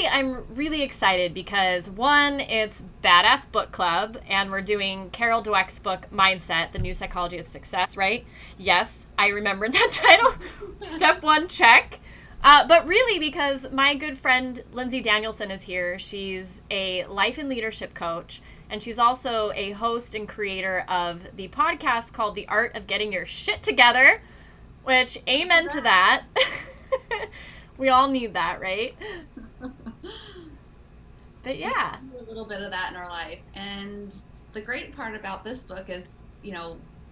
today I'm really excited because, one, it's Badass Book Club, and we're doing Carol Dweck's book, Mindset, The New Psychology of Success, right? Yes, I remembered that title. Step one, check. But really because my good friend Lindsay Danielson is here. She's a life and leadership coach, and she's also a host and creator of the podcast called The Art of Getting Your Shit Together, which, amen to that. We all need that, right? But yeah. We need a little bit of that in our life. And the great part about this book is,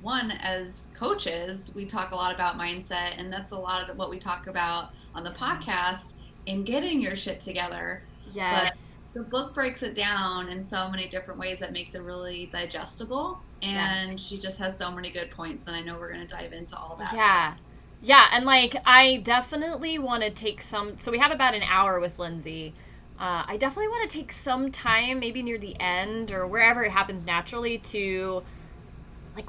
one, as coaches, we talk a lot about mindset, and that's a lot of what we talk about on the podcast in getting your shit together. Yes. But the book breaks it down in so many different ways that makes it really digestible. And She just has so many good points, and I know we're going to dive into all that. Yeah. Stuff. Yeah, and I definitely want to take some, so we have about an hour with Lindsay. I definitely want to take some time, maybe near the end or wherever it happens naturally, to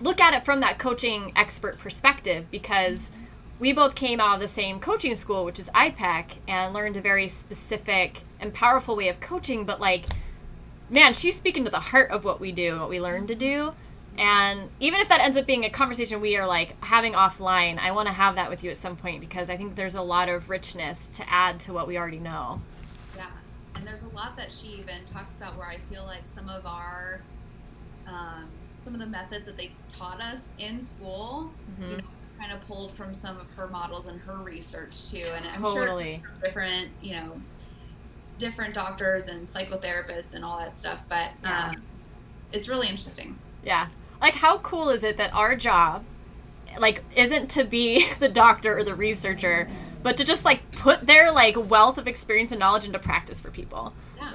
look at it from that coaching expert perspective, because we both came out of the same coaching school, which is IPEC, and learned a very specific and powerful way of coaching. But man, she's speaking to the heart of what we do and what we learn to do. And even if that ends up being a conversation we are having offline, I want to have that with you at some point, because I think there's a lot of richness to add to what we already know. Yeah, and there's a lot that she even talks about where I feel like some of our, some of the methods that they taught us in school, kind of pulled from some of her models and her research too. And I'm totally sure different, different doctors and psychotherapists and all that stuff, but it's really interesting. Yeah. How cool is it that our job, isn't to be the doctor or the researcher, but to just, put their, wealth of experience and knowledge into practice for people? Yeah.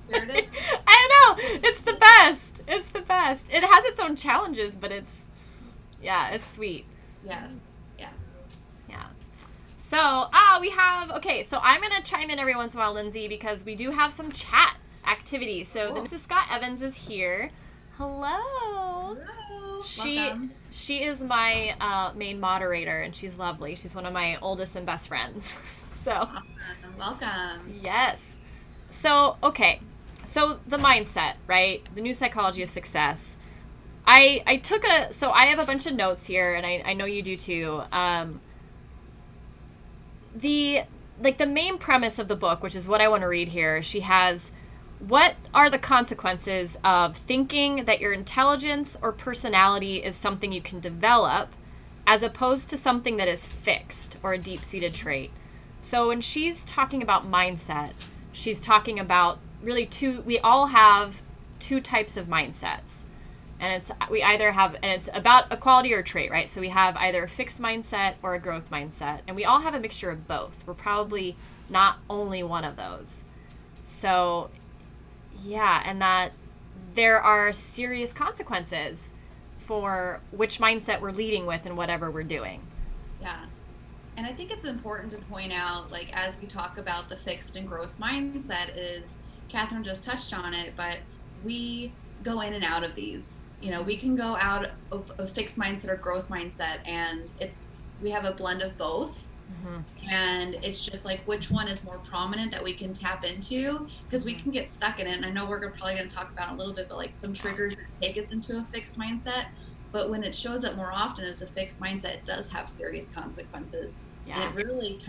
There it is. I know. It's the best. It's the best. It has its own challenges, but it's sweet. Yes. Yeah. So, so I'm going to chime in every once in a while, Lindsay, because we do have some chat activity. So Mrs. Scott Evans is here. Hello. Welcome. She is my main moderator, and she's lovely. She's one of my oldest and best friends. So awesome. Welcome. Yes. So so the mindset, right? The new psychology of success. I have a bunch of notes here, and I know you do too. The main premise of the book, which is what I want to read here, she has: what are the consequences of thinking that your intelligence or personality is something you can develop, as opposed to something that is fixed or a deep-seated trait? So when she's talking about mindset, she's talking about really we all have two types of mindsets. And it's about a quality or a trait, right? So we have either a fixed mindset or a growth mindset. And we all have a mixture of both. We're probably not only one of those. So yeah, and that there are serious consequences for which mindset we're leading with and whatever we're doing. Yeah. And I think it's important to point out, as we talk about the fixed and growth mindset, is Catherine just touched on it, but we go in and out of these. We can go out of a fixed mindset or growth mindset, and we have a blend of both. Mm-hmm. And it's just which one is more prominent that we can tap into, because we can get stuck in it. And I know we're probably going to talk about it a little bit, but some triggers that take us into a fixed mindset. But when it shows up more often as a fixed mindset, it does have serious consequences. Yeah. And it really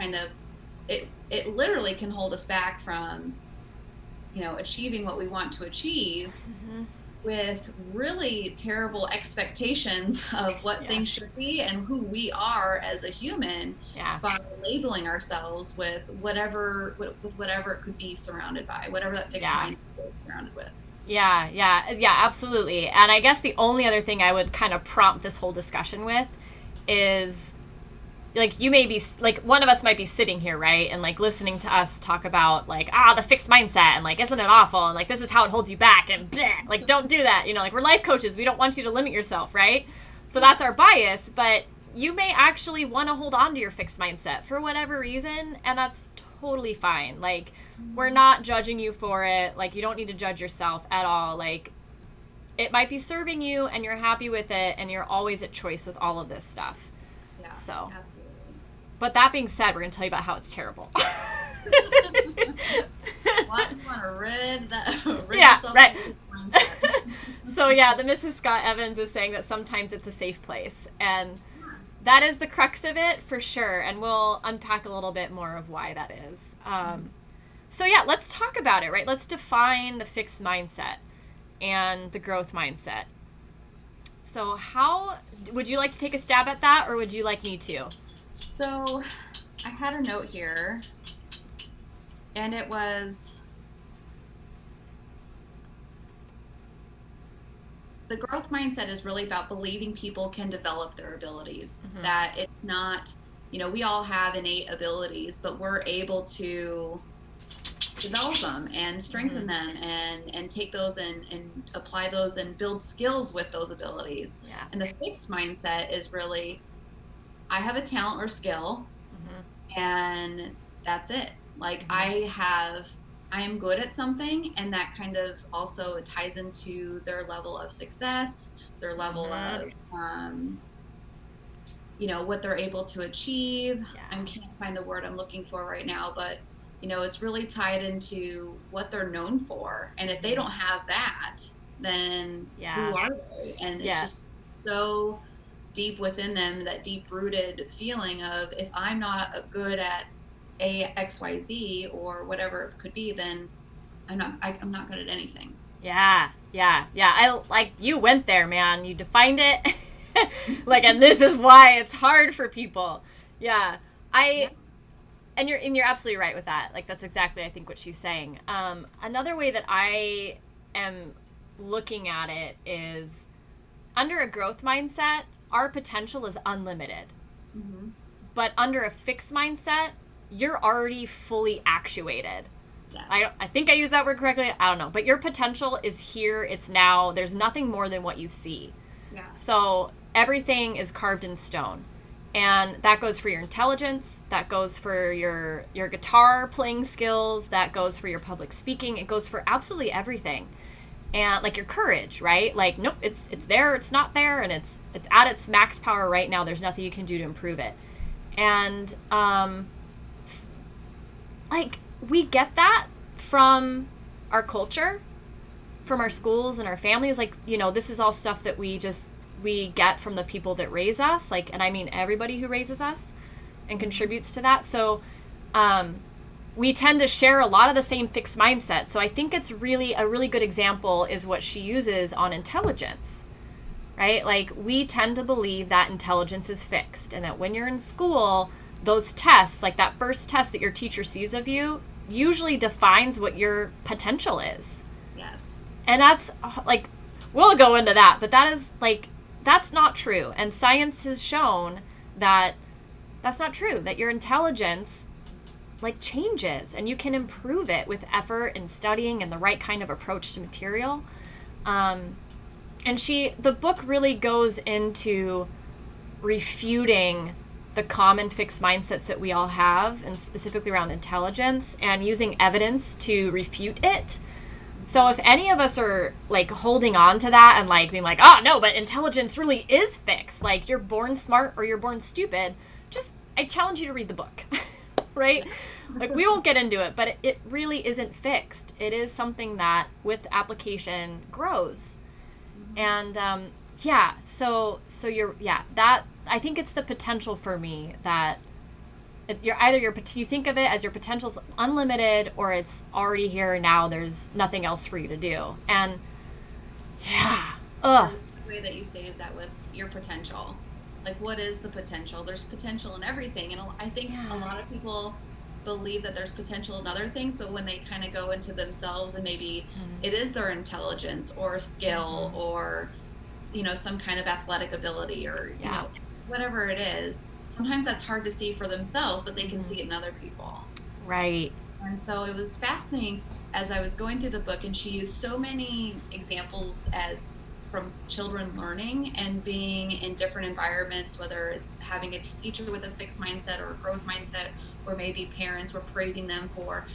it literally can hold us back from, achieving what we want to achieve. Mm-hmm. With really terrible expectations of what things should be and who we are as a human, by labeling ourselves with whatever it could be surrounded by, whatever that fixed mindset is surrounded with. Yeah, absolutely. And I guess the only other thing I would kind of prompt this whole discussion with is, you may be, one of us might be sitting here, right? And, listening to us talk about, the fixed mindset, and, isn't it awful? And, this is how it holds you back, and, bleh, don't do that. We're life coaches. We don't want you to limit yourself, right? So that's our bias. But you may actually want to hold on to your fixed mindset for whatever reason, and that's totally fine. We're not judging you for it. You don't need to judge yourself at all. It might be serving you, and you're happy with it, and you're always at choice with all of this stuff. Yeah, so. Absolutely. But that being said, we're going to tell you about how it's terrible. Rid Yeah, yourself right. of the mindset. So yeah, the Mrs. Scott Evans is saying that sometimes it's a safe place, and that is the crux of it for sure. And we'll unpack a little bit more of why that is. So yeah, let's talk about it, right? Let's define the fixed mindset and the growth mindset. So how would you like to take a stab at that, or would you like me to? So I had a note here, and it was the growth mindset is really about believing people can develop their abilities, that it's not, we all have innate abilities, but we're able to develop them and strengthen them and take those and apply those and build skills with those abilities. Yeah. And the fixed mindset is really, I have a talent or skill, and that's it. Like I am good at something, and that kind of also ties into their level of success, their level of what they're able to achieve. I can't find the word I'm looking for right now, but it's really tied into what they're known for. And if they don't have that, then who are they? And it's just so deep within them, that deep rooted feeling of, if I'm not good at XYZ or whatever it could be, then I'm not good at anything. Yeah. I like, you went there, man. You defined it. Like, and this is why it's hard for people. Yeah. And you're absolutely right with that. Like, that's exactly, I think, what she's saying. Another way that I am looking at it is, under a growth mindset, our potential is unlimited. But under a fixed mindset, you're already fully actuated. Yes. I think I used that word correctly. I don't know. But your potential is here. It's now. There's nothing more than what you see. Yeah. So everything is carved in stone. And that goes for your intelligence. That goes for your guitar playing skills. That goes for your public speaking. It goes for absolutely everything. And like your courage, right? Like, nope, it's there, it's not there, and it's at its max power right now. There's nothing you can do to improve it. And like, we get that from our culture, from our schools and our families. Like, this is all stuff that we get from the people that raise us, like, and I mean everybody who raises us and contributes to that. So we tend to share a lot of the same fixed mindset. So I think it's really a really good example is what she uses on intelligence, right? Like, we tend to believe that intelligence is fixed, and that when you're in school, those tests, like that first test that your teacher sees of you, usually defines what your potential is. Yes. And that's like, we'll go into that, but that is like, that's not true. And science has shown that that's not true, that your intelligence like changes, and you can improve it with effort and studying and the right kind of approach to material. And the book really goes into refuting the common fixed mindsets that we all have, and specifically around intelligence, and using evidence to refute it. So if any of us are like holding on to that and like being like, oh no, but intelligence really is fixed, like you're born smart or you're born stupid, I challenge you to read the book. Right? Like, we won't get into it, but it really isn't fixed. It is something that with application grows. And that, I think it's the potential for me, that you think of it as your potential's unlimited, or it's already here and now. There's nothing else for you to do. And the way that you stated that with your potential, like, what is the potential? There's potential in everything, and I think a lot of people believe that there's potential in other things, but when they kind of go into themselves, and maybe it is their intelligence or skill or some kind of athletic ability, or whatever it is, sometimes that's hard to see for themselves, but they can see it in other people. Right. And so it was fascinating as I was going through the book, and she used so many examples from children learning and being in different environments, whether it's having a teacher with a fixed mindset or a growth mindset, or maybe parents were praising them for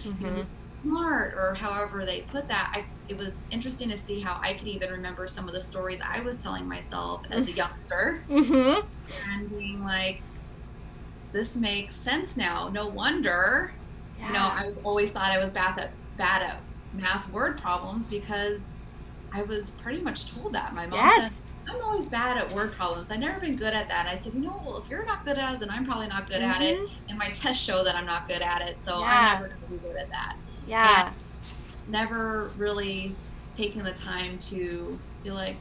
smart, or however they put that. It was interesting to see how I could even remember some of the stories I was telling myself as a youngster, and being like, this makes sense now. No wonder. I always thought I was bad at math word problems because I was pretty much told that. My mom said, Yes. I'm always bad at word problems. I've never been good at that. And I said, well, if you're not good at it, then I'm probably not good at it. Mm-hmm. And my tests show that I'm not good at it. So I'm Yeah. never going to be good at that. And Yeah. never really taking the time to be like,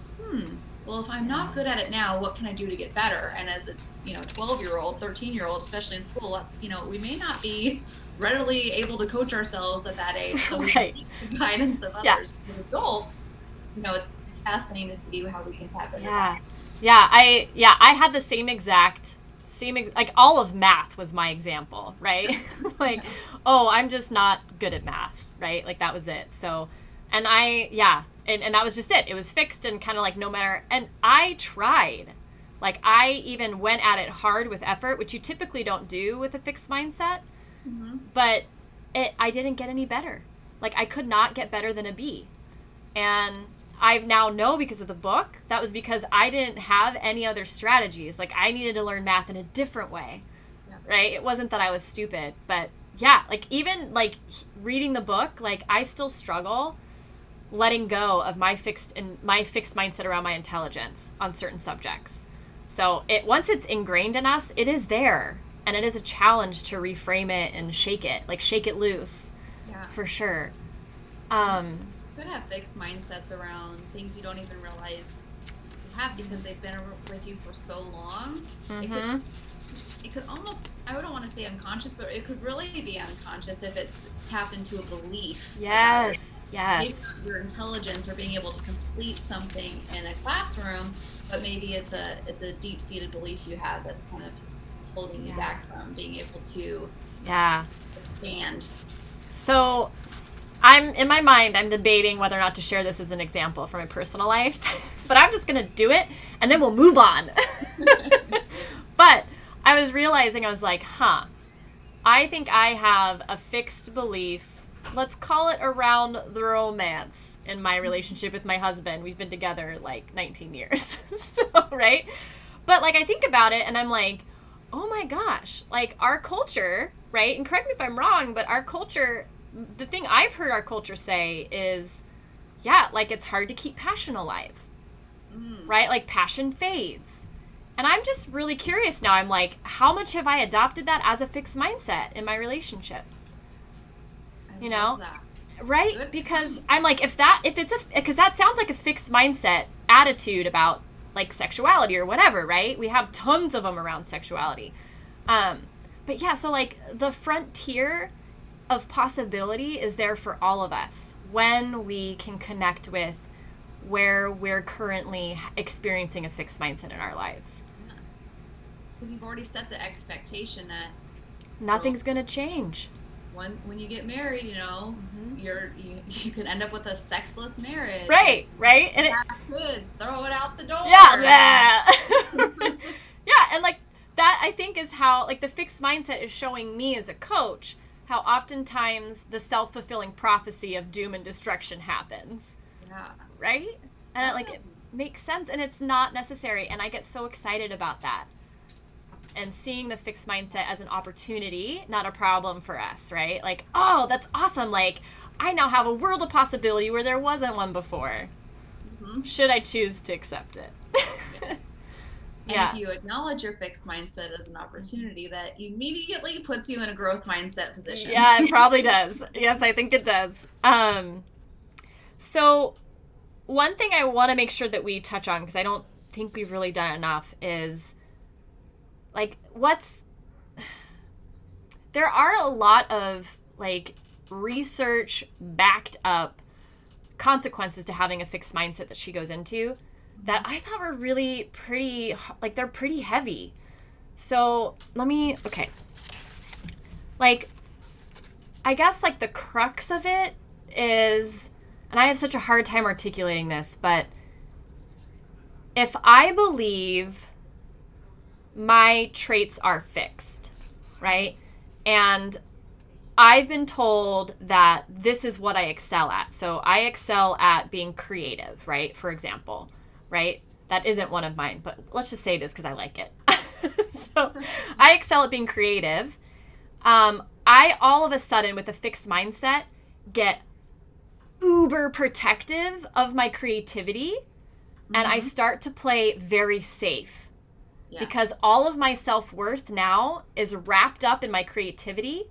well, if I'm not good at it now, what can I do to get better? And as a 12-year-old, 13-year-old, especially in school, we may not be readily able to coach ourselves at that age. So we Right. need the guidance of Yeah. others. As adults, it's fascinating to see how we can tap into Yeah. that. I had the like all of math was my example, right? Like, oh, I'm just not good at math, right? Like that was it. So, and and that was just it. It was fixed and kind of like no matter, and I tried. Like I even went at it hard with effort, which you typically don't do with a fixed mindset, Mm-hmm. but I didn't get any better. Like I could not get better than a B. And I now know because of the book, that was because I didn't have any other strategies. Like I needed to learn math in a different way, right? It wasn't that I was stupid, but yeah, like even like reading the book, like I still struggle letting go of my fixed mindset around my intelligence on certain subjects. So once it's ingrained in us, it is there, and it is a challenge to reframe it and shake it loose, for sure. Could have fixed mindsets around things you don't even realize you have because they've been with you for so long. Mm-hmm. It could almost, I wouldn't want to say unconscious, but it could really be unconscious if it's tapped into a belief. Yes. Maybe your intelligence or being able to complete something in a classroom, but maybe it's a deep-seated belief you have that's kind of holding you back from being able to expand. So in my mind, I'm debating whether or not to share this as an example from my personal life, but I'm just going to do it and then we'll move on. But I was realizing, I was like, I think I have a fixed belief, let's call it around the romance in my relationship with my husband. We've been together like 19 years. So, right? But like I think about it and I'm like, oh my gosh, like our culture, right? And correct me if I'm wrong, but our culture, the thing I've heard our culture say is, like it's hard to keep passion alive, right? Like passion fades. And I'm just really curious now. I'm like, how much have I adopted that as a fixed mindset in my relationship? I love that. Right? Good. Because I'm like, because that sounds like a fixed mindset attitude about like sexuality or whatever, right? We have tons of them around sexuality. But yeah, so like the frontier of possibility is there for all of us when we can connect with where we're currently experiencing a fixed mindset in our lives. Because you've already set the expectation that nothing's going to change. When you get married, you can end up with a sexless marriage. Right. And have kids, throw it out the door. Yeah. And like that, I think is how like the fixed mindset is showing me as a coach how oftentimes the self-fulfilling prophecy of doom and destruction happens. Yeah. Right? And it makes sense, and it's not necessary, and I get so excited about that. And seeing the fixed mindset as an opportunity, not a problem for us, right? Like, oh, that's awesome. Like, I now have a world of possibility where there wasn't one before. Mm-hmm. Should I choose to accept it? And if you acknowledge your fixed mindset as an opportunity, that immediately puts you in a growth mindset position. Yeah, it probably does. Yes, I think it does. So one thing I want to make sure that we touch on, because I don't think we've really done enough, is like there are a lot of like research backed up consequences to having a fixed mindset that she goes into that I thought were really pretty, like they're pretty heavy. So okay. Like, I guess like the crux of it is, and I have such a hard time articulating this, but if I believe my traits are fixed, right? And I've been told that this is what I excel at. So I excel at being creative, right? For example, right? That isn't one of mine, but let's just say it is because I like it. So I excel at being creative. I all of a sudden with a fixed mindset get uber protective of my creativity, and I start to play very safe. Yes. Because all of my self-worth now is wrapped up in my creativity.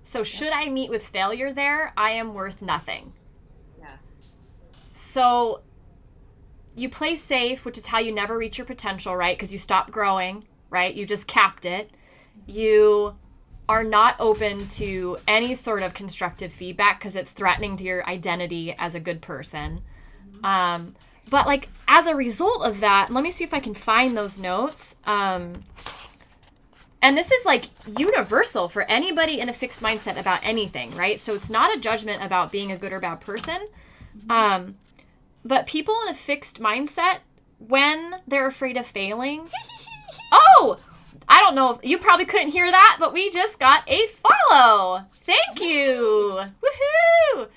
So should I meet with failure there, I am worth nothing. Yes. So you play safe, which is how you never reach your potential, right? Because you stop growing, right? You just capped it. You are not open to any sort of constructive feedback because it's threatening to your identity as a good person. But like as a result of that, let me see if I can find those notes. And this is like universal for anybody in a fixed mindset about anything, right? So it's not a judgment about being a good or bad person. But people in a fixed mindset, when they're afraid of failing, I don't know if you probably couldn't hear that, but we just got a follow. Thank you. Woohoo!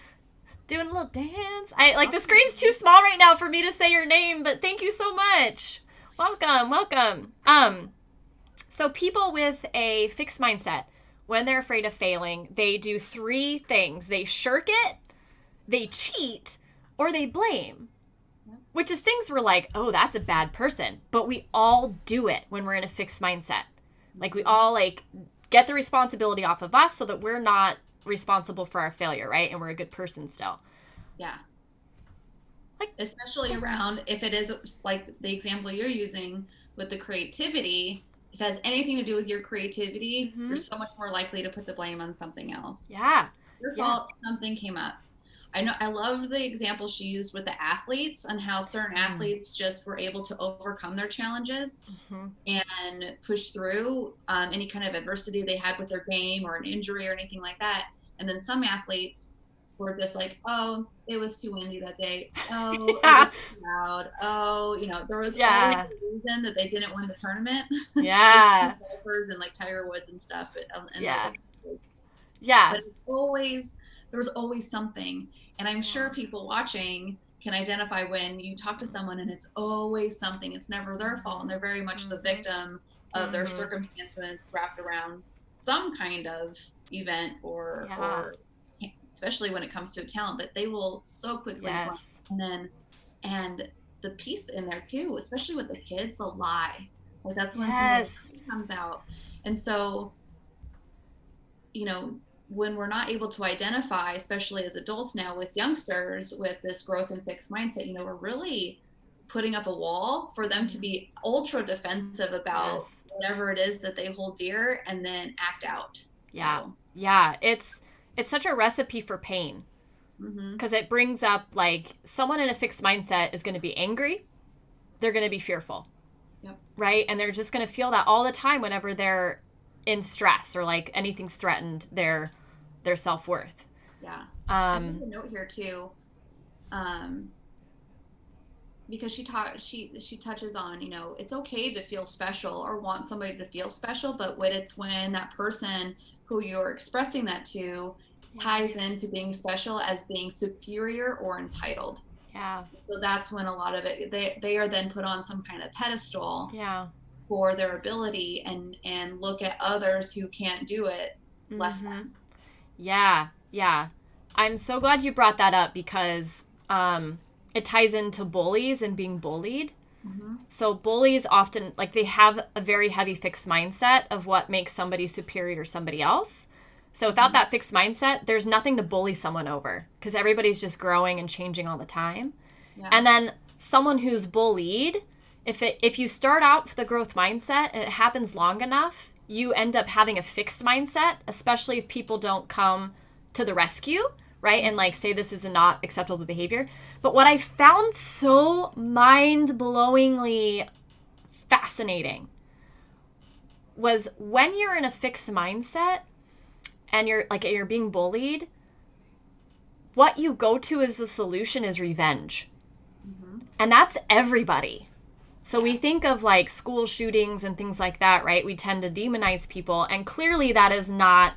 Doing a little dance. The screen's too small right now for me to say your name, but thank you so much. Welcome. So people with a fixed mindset, when they're afraid of failing, they do 3 things. They shirk it, they cheat, or they blame. Which is things we're like, oh, that's a bad person. But we all do it when we're in a fixed mindset. Like we all get the responsibility off of us so that we're not responsible for our failure, right? And we're a good person still. Yeah. Especially around if it is like the example you're using with the creativity, if it has anything to do with your creativity, you're so much more likely to put the blame on something else. Yeah. Your fault, something came up. I love the example she used with the athletes and how certain athletes just were able to overcome their challenges and push through any kind of adversity they had with their game or an injury or anything like that. And then some athletes were just like, oh, it was too windy that day. Oh, it was too loud. Oh, there was always a reason that they didn't win the tournament. Yeah. Golfers and like Tiger Woods and stuff. Yeah. But there was always something. And I'm sure people watching can identify when you talk to someone and it's always something. It's never their fault. And they're very much the victim of their circumstance when it's wrapped around some kind of event or especially when it comes to talent. But they will so quickly and the piece in there too, especially with the kids, a lie. Like that's when something comes out. And so, when we're not able to identify, especially as adults now with youngsters with this growth and fixed mindset, we're really putting up a wall for them to be ultra defensive about whatever it is that they hold dear and then act out. Yeah. It's such a recipe for pain because it brings up someone in a fixed mindset is going to be angry. They're going to be fearful. Yep. Right. And they're just going to feel that all the time whenever they're in stress or anything's threatened their self-worth. Yeah. I have a note here too, because she touches on, it's okay to feel special or want somebody to feel special, but when that person who you're expressing that to ties into being special as being superior or entitled. Yeah. So that's when a lot of it, they are then put on some kind of pedestal for their ability and look at others who can't do it less than. Yeah. I'm so glad you brought that up because it ties into bullies and being bullied. So bullies often, they have a very heavy fixed mindset of what makes somebody superior to somebody else. So without that fixed mindset, there's nothing to bully someone over because everybody's just growing and changing all the time. Yeah. And then someone who's bullied, if you start out with a growth mindset and it happens long enough, you end up having a fixed mindset, especially if people don't come to the rescue, right? And say this is a not acceptable behavior. But what I found so mind-blowingly fascinating was when you're in a fixed mindset and you're being bullied, what you go to as the solution is revenge. And that's everybody. So we think of school shootings and things like that, right? We tend to demonize people. And clearly that is not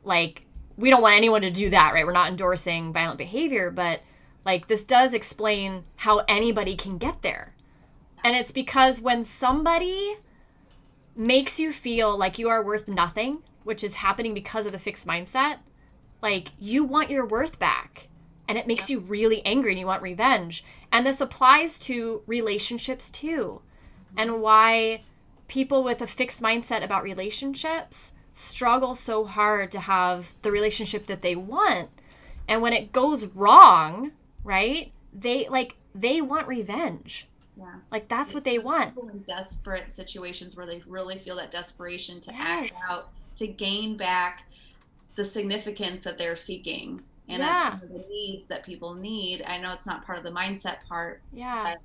we don't want anyone to do that, right? We're not endorsing violent behavior, but this does explain how anybody can get there. And it's because when somebody makes you feel like you are worth nothing, which is happening because of the fixed mindset, you want your worth back. and it makes you really angry and you want revenge. And this applies to relationships too. And why people with a fixed mindset about relationships struggle so hard to have the relationship that they want. And when it goes wrong, right? They want revenge. Yeah. Like that's what they want. People in desperate situations where they really feel that desperation to act out, to gain back the significance that they're seeking. And that's one of the needs that people need. I know it's not part of the mindset part. Yeah.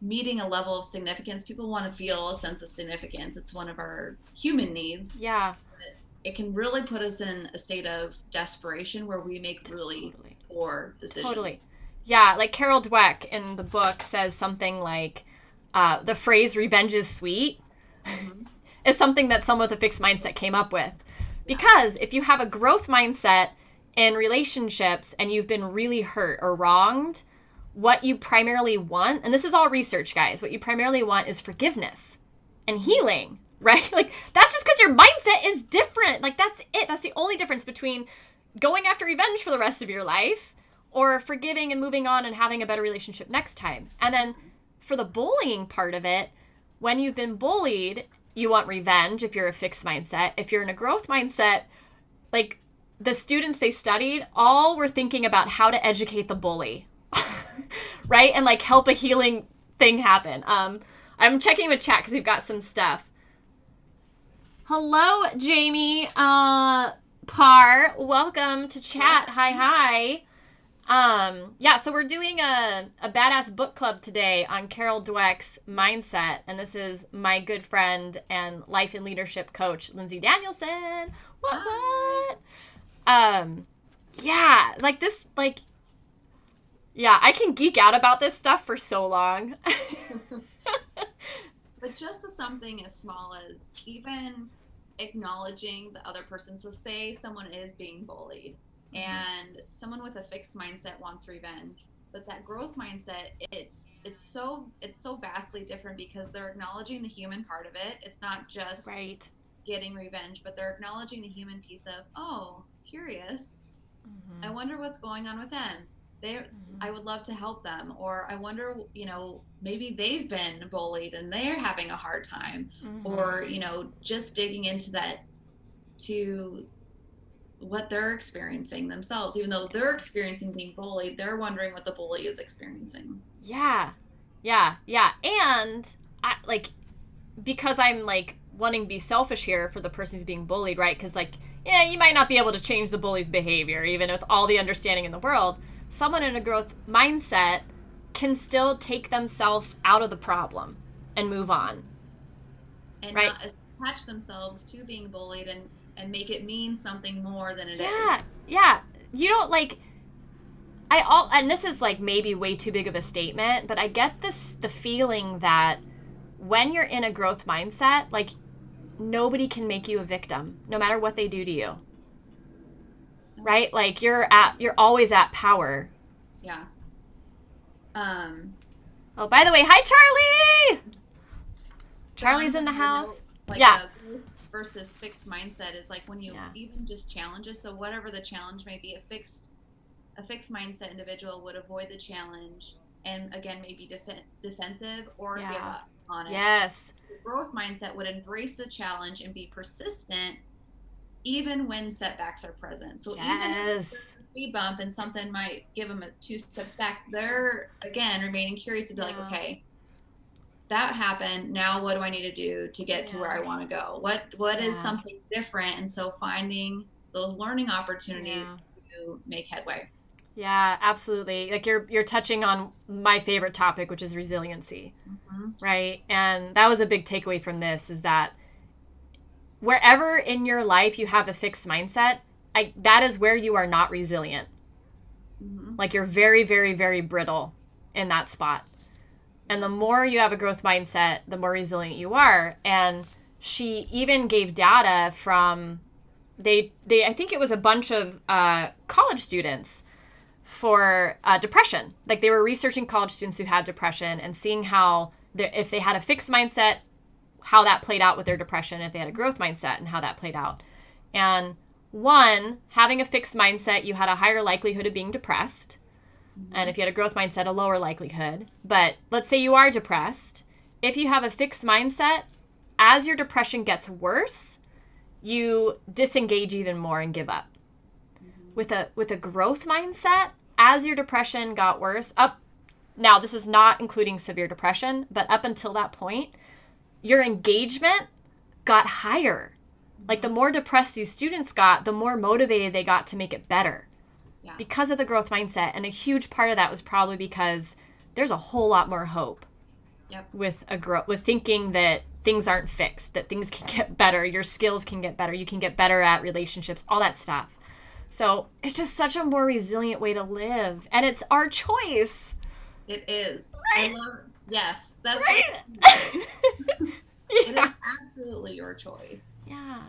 Meeting a level of significance, people want to feel a sense of significance. It's one of our human needs. Yeah. But it can really put us in a state of desperation where we make really poor decisions. Totally. Yeah, like Carol Dweck in the book says something like, the phrase "revenge is sweet" is something that someone with a fixed mindset came up with. Because if you have a growth mindset in relationships and you've been really hurt or wronged, what you primarily want, and this is all research, guys, what you primarily want is forgiveness and healing, right? Like, that's just because your mindset is different. Like, that's it. That's the only difference between going after revenge for the rest of your life or forgiving and moving on and having a better relationship next time. And then for the bullying part of it, when you've been bullied, you want revenge if you're a fixed mindset. If you're in a growth mindset, like the students they studied all were thinking about how to educate the bully, right? And like help a healing thing happen. I'm checking with chat because we've got some stuff. Hello, Jamie Parr. Welcome to chat. Hi. Yeah, so we're doing a badass book club today on Carol Dweck's mindset. And this is my good friend and life and leadership coach, Lindsay Danielson. What? Yeah, like this, like, yeah, I can geek out about this stuff for so long. But just something as small as even acknowledging the other person. So say someone is being bullied and someone with a fixed mindset wants revenge, but that growth mindset, it's so vastly different because they're acknowledging the human part of it. It's not just getting revenge, but they're acknowledging the human piece of, oh, curious. I wonder what's going on with them. I would love to help them. Or I wonder, maybe they've been bullied and they're having a hard time. Or, just digging into that, to what they're experiencing themselves. Even though they're experiencing being bullied, they're wondering what the bully is experiencing. Yeah. And because I'm like wanting to be selfish here for the person who's being bullied, right? Because you might not be able to change the bully's behavior, even with all the understanding in the world. Someone in a growth mindset can still take themselves out of the problem and move on. And not attach themselves to being bullied and make it mean something more than it is. Yeah. You don't and this is maybe way too big of a statement, but I get the feeling that when you're in a growth mindset, nobody can make you a victim, no matter what they do to you. Right? You're always at power. Yeah. Oh, by the way, hi, Charlie! Charlie's in the house. A growth versus fixed mindset is when you even just challenges. So whatever the challenge may be, a fixed mindset individual would avoid the challenge and again maybe defensive or give up on it. Yes. The growth mindset would embrace the challenge and be persistent even when setbacks are present. So even if there's a speed bump and something might give them 2 steps back, they're again remaining curious to be okay, that happened. Now what do I need to do to get to where I want to go? What is something different? And so finding those learning opportunities to make headway. Yeah, absolutely. You're touching on my favorite topic, which is resiliency, right? And that was a big takeaway from this, is that wherever in your life you have a fixed mindset, that is where you are not resilient. You're very, very, very brittle in that spot. And the more you have a growth mindset, the more resilient you are. And she even gave data from, I think it was a bunch of college students for depression. They were researching college students who had depression and seeing how, if they had a fixed mindset, how that played out with their depression, if they had a growth mindset and how that played out. And one, having a fixed mindset, you had a higher likelihood of being depressed. And if you had a growth mindset, a lower likelihood. But let's say you are depressed. If you have a fixed mindset, as your depression gets worse, you disengage even more and give up. With a growth mindset, as your depression got worse, now this is not including severe depression, but up until that point, your engagement got higher. Like the more depressed these students got, the more motivated they got to make it better. Yeah. Because of the growth mindset. And a huge part of that was probably because there's a whole lot more hope. Yep. With thinking that things aren't fixed, that things can get better, your skills can get better, you can get better at relationships, all that stuff. So it's just such a more resilient way to live. And it's our choice. It is. Right. Yes. That's right. It is absolutely your choice. Yeah.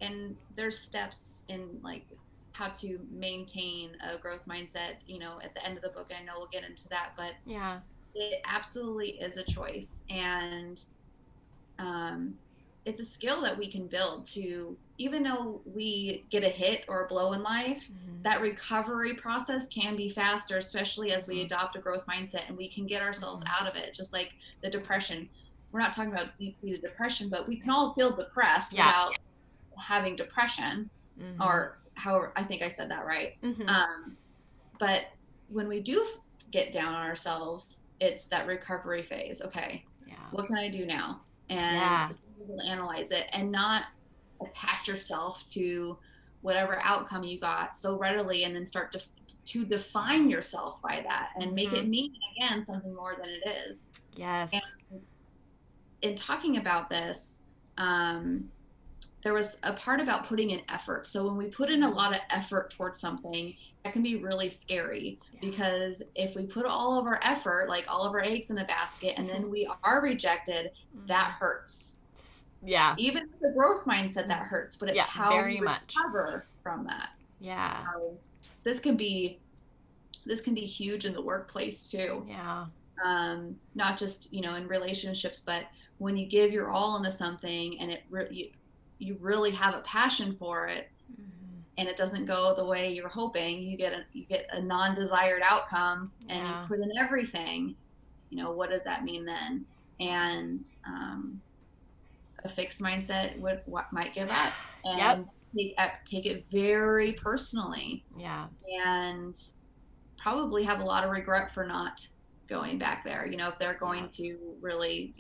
And there's steps in like how to maintain a growth mindset, at the end of the book. I know we'll get into that, but yeah, it absolutely is a choice. And it's a skill that we can build to, even though we get a hit or a blow in life, that recovery process can be faster, especially as we adopt a growth mindset and we can get ourselves out of it. Just like the depression. We're not talking about deep-seated depression, but we can all feel depressed without having depression, or however, I think I said that right. But when we do get down on ourselves, it's that recovery phase. Okay, what can I do now? And able to analyze it and not attach yourself to whatever outcome you got so readily, and then start to define yourself by that and make it mean, again, something more than it is. Yes. And in talking about this, there was a part about putting in effort. So when we put in a lot of effort towards something, that can be really scary, because if we put all of our effort, like all of our eggs in a basket, and then we are rejected, that hurts. Yeah. Even with the growth mindset, that hurts, but it's how we recover from that. Yeah. So this can be huge in the workplace too. Yeah. Not just, in relationships, but when you give your all into something and you really have a passion for it, and it doesn't go the way you're hoping, you get a non-desired outcome, and you put in everything, what does that mean then? And a fixed mindset might give up and take it very personally. Yeah. And probably have a lot of regret for not going back there, if they're going to really,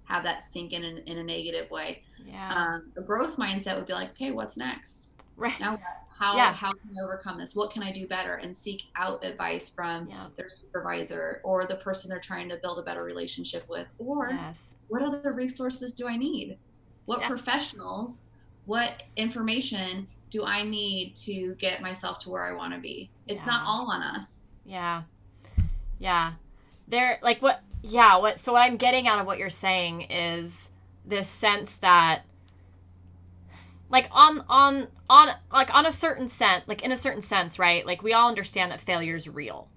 have that sink in a negative way. Yeah. A growth mindset would be like, okay, what's next? Right. Now what? How can I overcome this? What can I do better? And seek out advice from their supervisor or the person they're trying to build a better relationship with. Or what other resources do I need? What professionals, what information do I need to get myself to where I want to be? It's not all on us. Yeah. Yeah. So what I'm getting out of what you're saying is this sense that, like on a certain sense, like in a certain sense, right? Like we all understand that failure is real,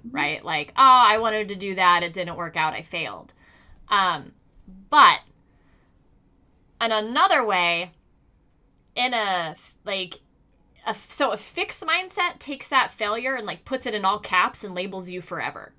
right? Like, oh, I wanted to do that, it didn't work out, I failed. But in another way, so a fixed mindset takes that failure and like puts it in all caps and labels you forever.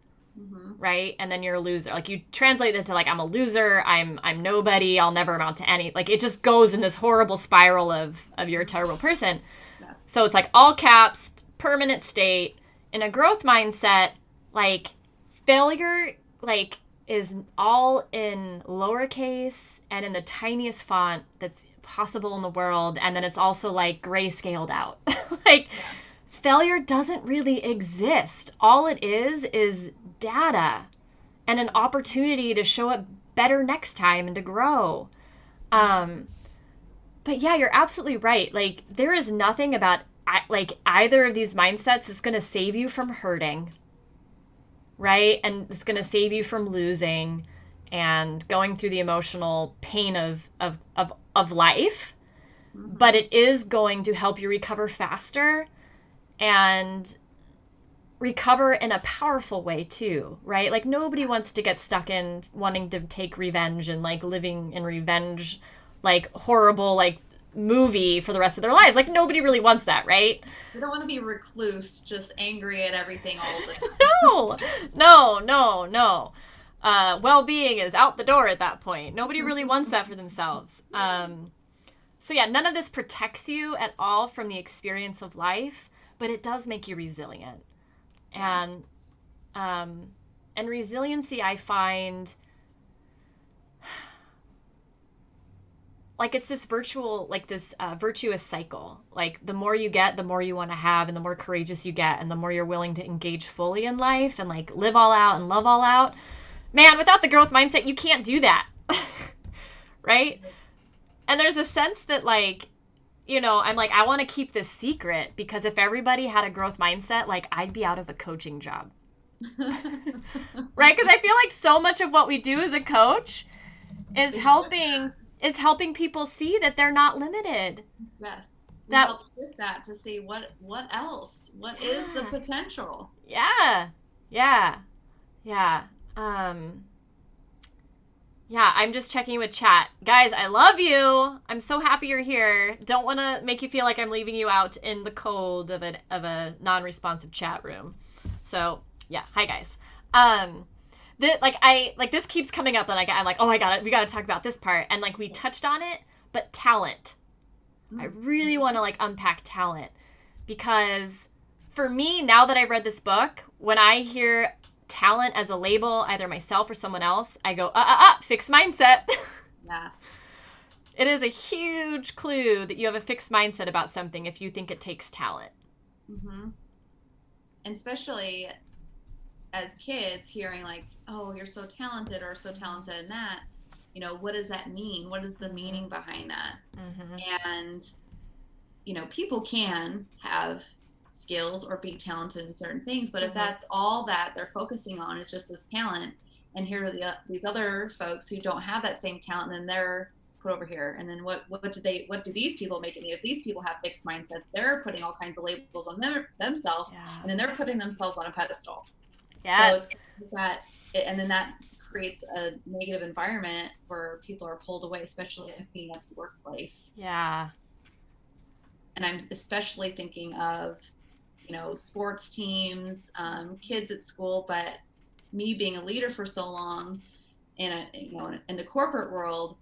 Right? And then you're a loser. Like you translate it to like, I'm a loser, I'm nobody, I'll never amount to any. Like it just goes in this horrible spiral of you're a terrible person. Yes. So it's like all caps, permanent state. In a growth mindset, like failure like is all in lowercase and in the tiniest font that's possible in the world, and then it's also like grayscaled out. Failure doesn't really exist. All it is data and an opportunity to show up better next time and to grow. But yeah, you're absolutely right. Like there is nothing about like either of these mindsets that's going to save you from hurting, right? And it's going to save you from losing and going through the emotional pain of life. But it is going to help you recover faster and recover in a powerful way too, right? Like nobody wants to get stuck in wanting to take revenge and like living in revenge, like horrible, like movie for the rest of their lives. Like, nobody really wants that, right? We don't want to be recluse, just angry at everything all the time. No. Well-being is out the door at that point. Nobody really wants that for themselves. So yeah, none of this protects you at all from the experience of life, but it does make you resilient. And resiliency, I find, like, it's this virtuous cycle. Like, the more you get, the more you want to have, and the more courageous you get, and the more you're willing to engage fully in life and, like, live all out and love all out. Man, without the growth mindset, you can't do that. Right? And there's a sense that, like, you know, I'm like, I want to keep this secret, because if everybody had a growth mindset, like, I'd be out of a coaching job. Right? Because I feel like so much of what we do as a coach is helping people see that they're not limited. Yes. We help shift that to see what else? What is the potential? Yeah. I'm just checking with chat. Guys, I love you. I'm so happy you're here. Don't want to make you feel like I'm leaving you out in the cold of a non-responsive chat room. So, yeah. Hi, guys. This keeps coming up, and I'm like, oh, we got to talk about this part. And, like, we touched on it, but talent. I really want to, like, unpack talent, because for me, now that I've read this book, when I hear talent as a label, either myself or someone else, I go, fixed mindset. Yes. It is a huge clue that you have a fixed mindset about something if you think it takes talent. Mm-hmm. And especially as kids, hearing like, oh, you're so talented or so talented in that, you know, what does that mean? What is the meaning behind that? Mm-hmm. And, you know, people can have skills or be talented in certain things, but if that's all that they're focusing on is just this talent, and here are these other folks who don't have that same talent, and then they're put over here, and then what do these people make it mean? If these people have fixed mindsets, they're putting all kinds of labels on themselves, and then they're putting themselves on a pedestal. So it's that, and then that creates a negative environment where people are pulled away, especially if being at the workplace. Yeah. And I'm especially thinking of, you know, sports teams, kids at school, but me being a leader for so long in the corporate world,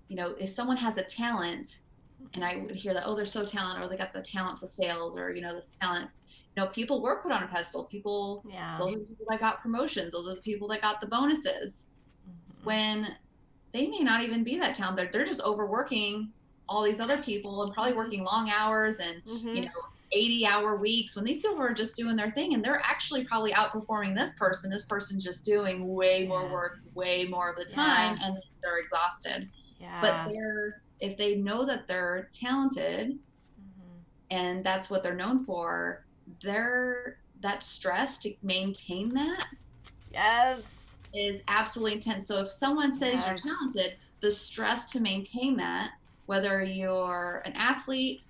you know, if someone has a talent, and I would hear that, oh, they're so talented, or they got the talent for sales, or, you know, this talent, you know, people were put on a pedestal. Those are the people that got promotions. Those are the people that got the bonuses. When they may not even be that talented. They're just overworking all these other people and probably working long hours and, you know, 80-hour weeks, when these people are just doing their thing, and they're actually probably outperforming this person. This person's just doing way more work, way more of the time, and they're exhausted. But if they know that they're talented and that's what they're known for, that stress to maintain that is absolutely intense. So if someone says you're talented, the stress to maintain that, whether you're an athlete,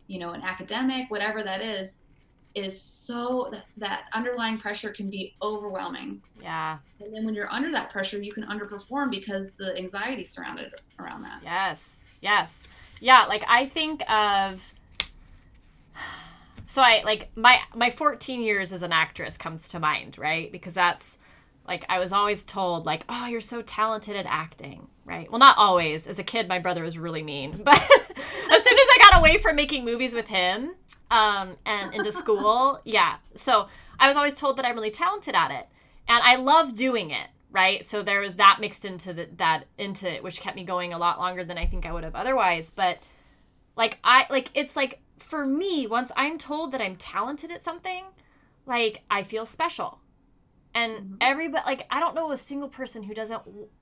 you know, an academic, whatever that is so that underlying pressure can be overwhelming. Yeah. And then when you're under that pressure, you can underperform because the anxiety surrounded around that. Yes. Yeah. Like, I think of, so I, like, my 14 years as an actress comes to mind, right? Because that's, like, I was always told, like, oh, you're so talented at acting, right? Well, not always. As a kid, my brother was really mean. But as soon as I got away from making movies with him and into school, so I was always told that I'm really talented at it. And I love doing it, right? So there was that mixed into it, which kept me going a lot longer than I think I would have otherwise. But, it's like, for me, once I'm told that I'm talented at something, like, I feel special. And everybody, like, I don't know a single person who doesn't,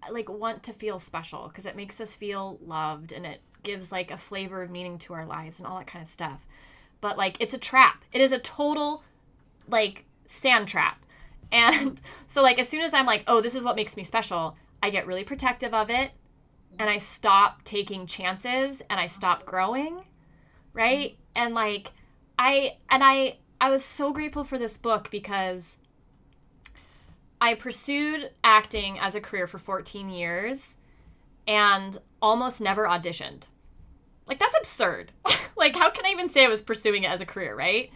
like, want to feel special, because it makes us feel loved, and it gives, like, a flavor of meaning to our lives and all that kind of stuff. But, like, it's a trap. It is a total, like, sand trap. And so, like, as soon as I'm like, oh, this is what makes me special, I get really protective of it, and I stop taking chances, and I stop growing, right? And, like, I was so grateful for this book, because I pursued acting as a career for 14 years and almost never auditioned. Like, that's absurd. Like, how can I even say I was pursuing it as a career, right?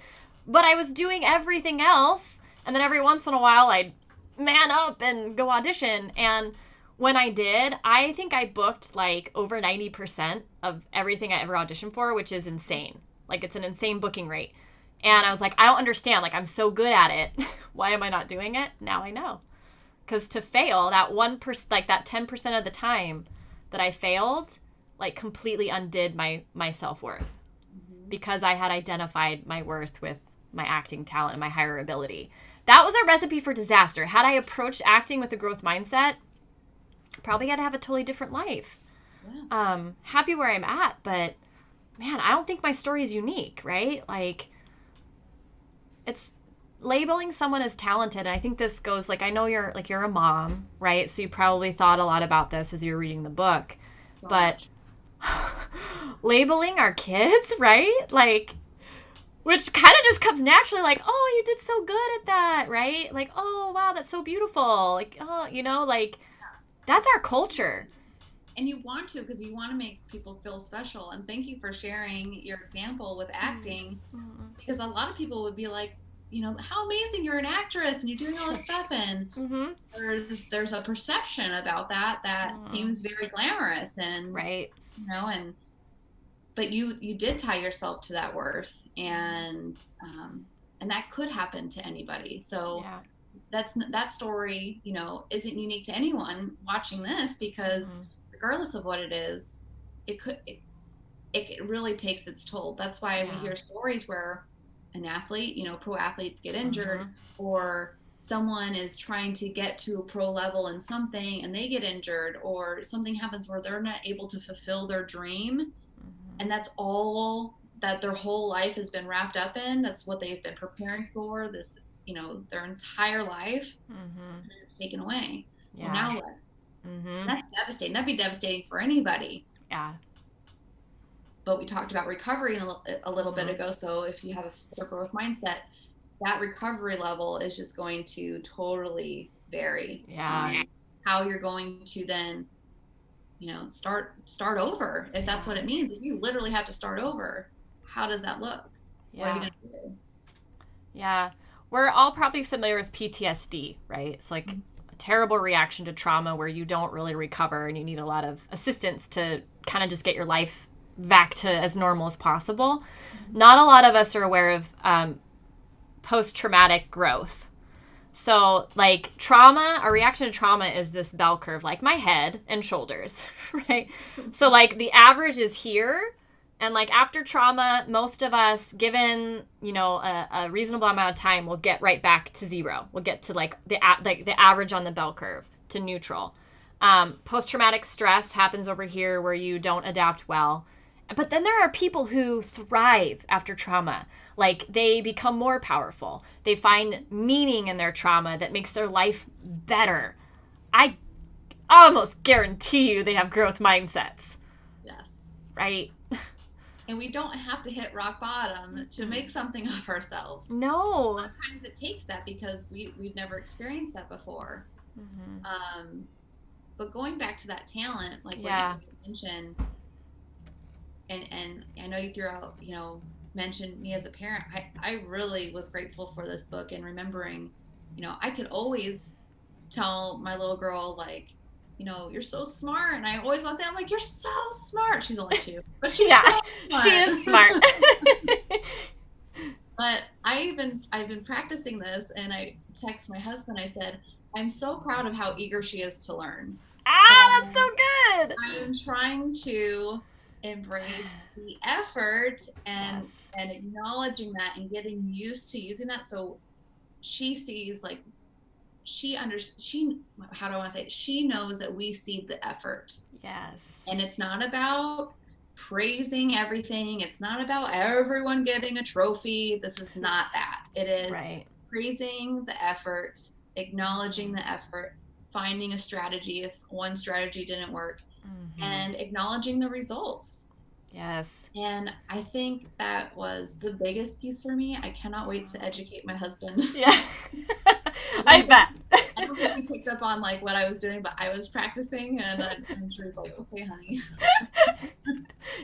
But I was doing everything else, and then every once in a while I'd man up and go audition. And when I did, I think I booked like over 90% of everything I ever auditioned for, which is insane. Like, it's an insane booking rate. And I was like, I don't understand. Like, I'm so good at it. Why am I not doing it? Now I know. Because to fail, that 1%, like that 10% of the time that I failed, like completely undid my self-worth. Because I had identified my worth with my acting talent and my higher ability. That was a recipe for disaster. Had I approached acting with a growth mindset, probably had to have a totally different life. Yeah. Happy where I'm at, but man, I don't think my story is unique, right? Like, it's labeling someone as talented. And I think this goes, like, I know you're a mom, right? So you probably thought a lot about this as you were reading the book. So but labeling our kids, right? Like, which kind of just comes naturally, like, oh, you did so good at that, right? Like, oh, wow, that's so beautiful. Like, oh, like, that's our culture. And you want to, because you want to make people feel special. And thank you for sharing your example with acting, because a lot of people would be like, how amazing, you're an actress and you're doing all this stuff. And there's a perception about that seems very glamorous. And, right. But you did tie yourself to that worth, and that could happen to anybody. So that story, isn't unique to anyone watching this, because regardless of what it is, it really takes its toll. That's why we hear stories where an athlete, pro athletes get injured, or someone is trying to get to a pro level in something and they get injured, or something happens where they're not able to fulfill their dream. And that's all that their whole life has been wrapped up in. That's what they've been preparing for, this, their entire life. And then it's taken away. Yeah. Well, now what? That's devastating. That'd be devastating for anybody. Yeah. But we talked about recovery a little bit ago. So if you have a growth mindset, that recovery level is just going to totally vary. Yeah. How you're going to then start over, if that's what it means. If you literally have to start over, how does that look? What are you going to do? Yeah. We're all probably familiar with PTSD, right? It's like a terrible reaction to trauma where you don't really recover and you need a lot of assistance to kind of just get your life back to as normal as possible. Not a lot of us are aware of post-traumatic growth. So, like, trauma, our reaction to trauma is this bell curve, like my head and shoulders, right? So, like, the average is here. And, like, after trauma, most of us, given, a reasonable amount of time, will get right back to zero. We'll get to, like the average on the bell curve, to neutral. Post-traumatic stress happens over here where you don't adapt well. But then there are people who thrive after trauma. Like, they become more powerful. They find meaning in their trauma that makes their life better. I almost guarantee you they have growth mindsets. Yes. Right? And we don't have to hit rock bottom to make something of ourselves. No. Sometimes it takes that because we've never experienced that before. But going back to that talent, like what you mentioned, and I know you threw out, mentioned me as a parent. I really was grateful for this book, and remembering, I could always tell my little girl, like, you're so smart. And I always want to say, I'm like, you're so smart. She's only 2, but she's so smart. She is smart. But I've been practicing this, and I text my husband. I said, I'm so proud of how eager she is to learn. That's so good. I'm trying to embrace the effort and acknowledging that and getting used to using that. So she sees, like, how do I want to say it? She knows that we see the effort. Yes. And it's not about praising everything. It's not about everyone getting a trophy. This is not that. It is praising the effort, acknowledging the effort, finding a strategy if one strategy didn't work, and acknowledging the results. Yes. And I think that was the biggest piece for me. I cannot wait to educate my husband. Yeah. I bet. I don't think he picked up on like what I was doing, but I was practicing, and I'm sure he's like, okay, honey.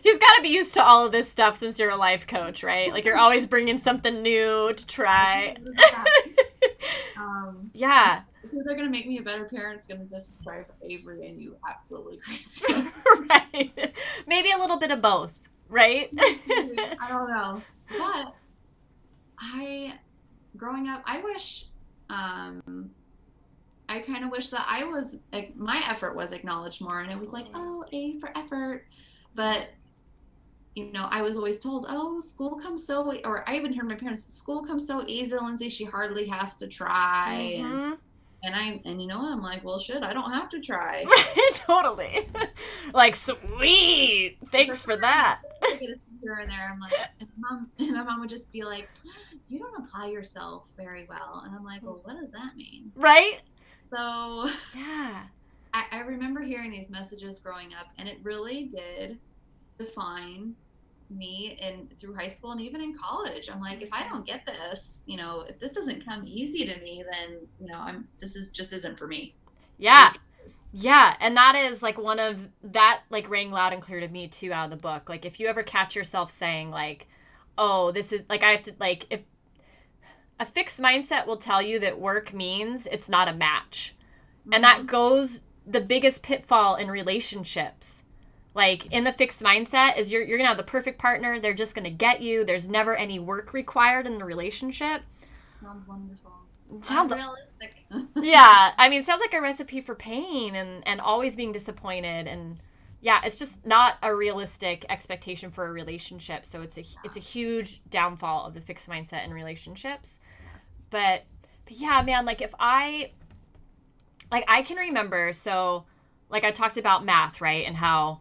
He's got to be used to all of this stuff since you're a life coach, right? Like you're always bringing something new to try. Yeah. It's either going to make me a better parent, it's going to just drive Avery and you absolutely crazy. Right. Maybe a little bit of both, right? I don't know. But growing up, I wish, I kind of wish that I was, like, my effort was acknowledged more. And it was like, oh, A for effort. But, you know, I was always told, oh, school comes so, or I even heard my parents, school comes so easy, Lindsay, she hardly has to try. Mm-hmm. And you know, I'm like, well, shit, I don't have to try. Totally. Like, sweet. Thanks for that. Here and there, I'm like, and my mom would just be like, you don't apply yourself very well. And I'm like, well, what does that mean? Right? So yeah. I remember hearing these messages growing up, and it really did define me through high school and even in college. I'm like, if I don't get this, you know, if this doesn't come easy to me, then, you know, this just isn't for me. Yeah. Yeah, and that is like one of that like rang loud and clear to me too out of the book. Like if you ever catch yourself saying like, oh, this is like I have to like if a fixed mindset will tell you that work means it's not a match. Mm-hmm. And that goes the biggest pitfall in relationships. Like in the fixed mindset is you're going to have the perfect partner, they're just going to get you. There's never any work required in the relationship. Sounds wonderful. Sounds realistic. Yeah, I mean, it sounds like a recipe for pain and always being disappointed, and yeah, it's just not a realistic expectation for a relationship. So it's a huge downfall of the fixed mindset in relationships. But yeah, man, like if I can remember, so like I talked about math, right, and how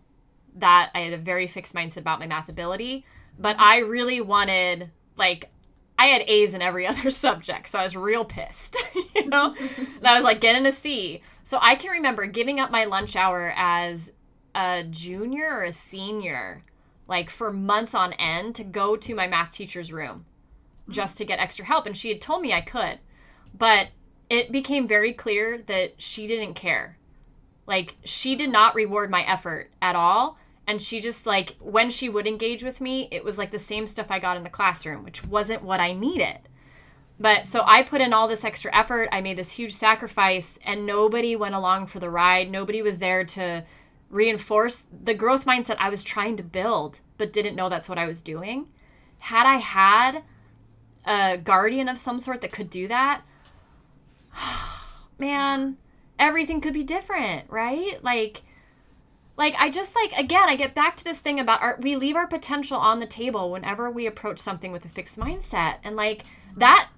that I had a very fixed mindset about my math ability, but I really wanted like. I had A's in every other subject, so I was real pissed, you know? And I was like, getting a C. So I can remember giving up my lunch hour as a junior or a senior, like for months on end, to go to my math teacher's room just to get extra help. And she had told me I could. But it became very clear that she didn't care. Like, she did not reward my effort at all. And she just, like, when she would engage with me, it was like the same stuff I got in the classroom, which wasn't what I needed. But so I put in all this extra effort. I made this huge sacrifice, and nobody went along for the ride. Nobody was there to reinforce the growth mindset I was trying to build, but didn't know that's what I was doing. Had I had a guardian of some sort that could do that, man, everything could be different, right? Like, I just, like, again, I get back to this thing about we leave our potential on the table whenever we approach something with a fixed mindset. And, like, that,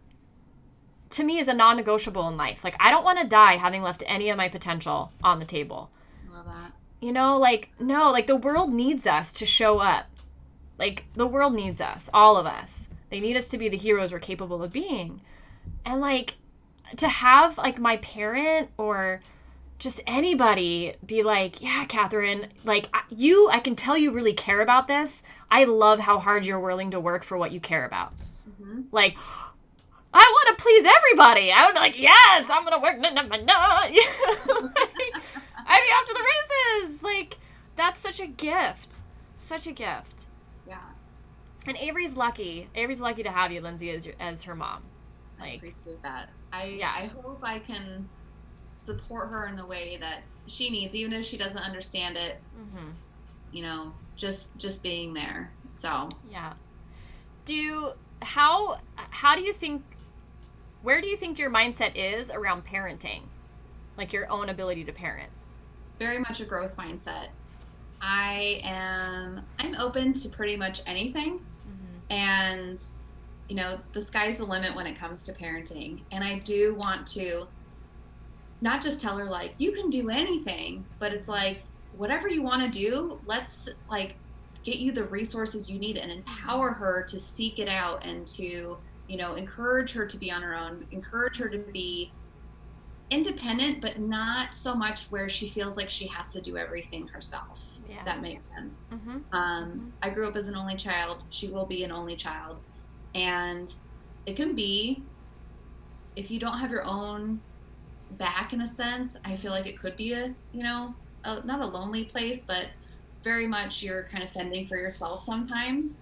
to me, is a non-negotiable in life. Like, I don't want to die having left any of my potential on the table. Love that. You know, like, no, like, the world needs us to show up. Like, the world needs us, all of us. They need us to be the heroes we're capable of being. And, like, to have, like, my parent or just anybody be like, yeah, Catherine, like, I can tell you really care about this. I love how hard you're willing to work for what you care about. Mm-hmm. Like, I want to please everybody. I would be like, yes, I'm going to work. I'd be off to the races. Like, that's such a gift. Such a gift. Yeah. And Avery's lucky. Avery's lucky to have you, Lindsay, as her mom. Like, I appreciate that. I hope I can support her in the way that she needs, even if she doesn't understand it. Mm-hmm. You know, just being there. So yeah. How do you think? Where do you think your mindset is around parenting, like your own ability to parent? Very much a growth mindset. I'm open to pretty much anything, and you know, the sky's the limit when it comes to parenting. And I do want to not just tell her like, you can do anything, but it's like, whatever you want to do, let's like get you the resources you need and empower her to seek it out and to, you know, encourage her to be on her own, encourage her to be independent, but not so much where she feels like she has to do everything herself. Yeah. That makes sense. Mm-hmm. I grew up as an only child. She will be an only child. And it can be, if you don't have your own back in a sense, I feel like it could be not a lonely place, but very much you're kind of fending for yourself sometimes.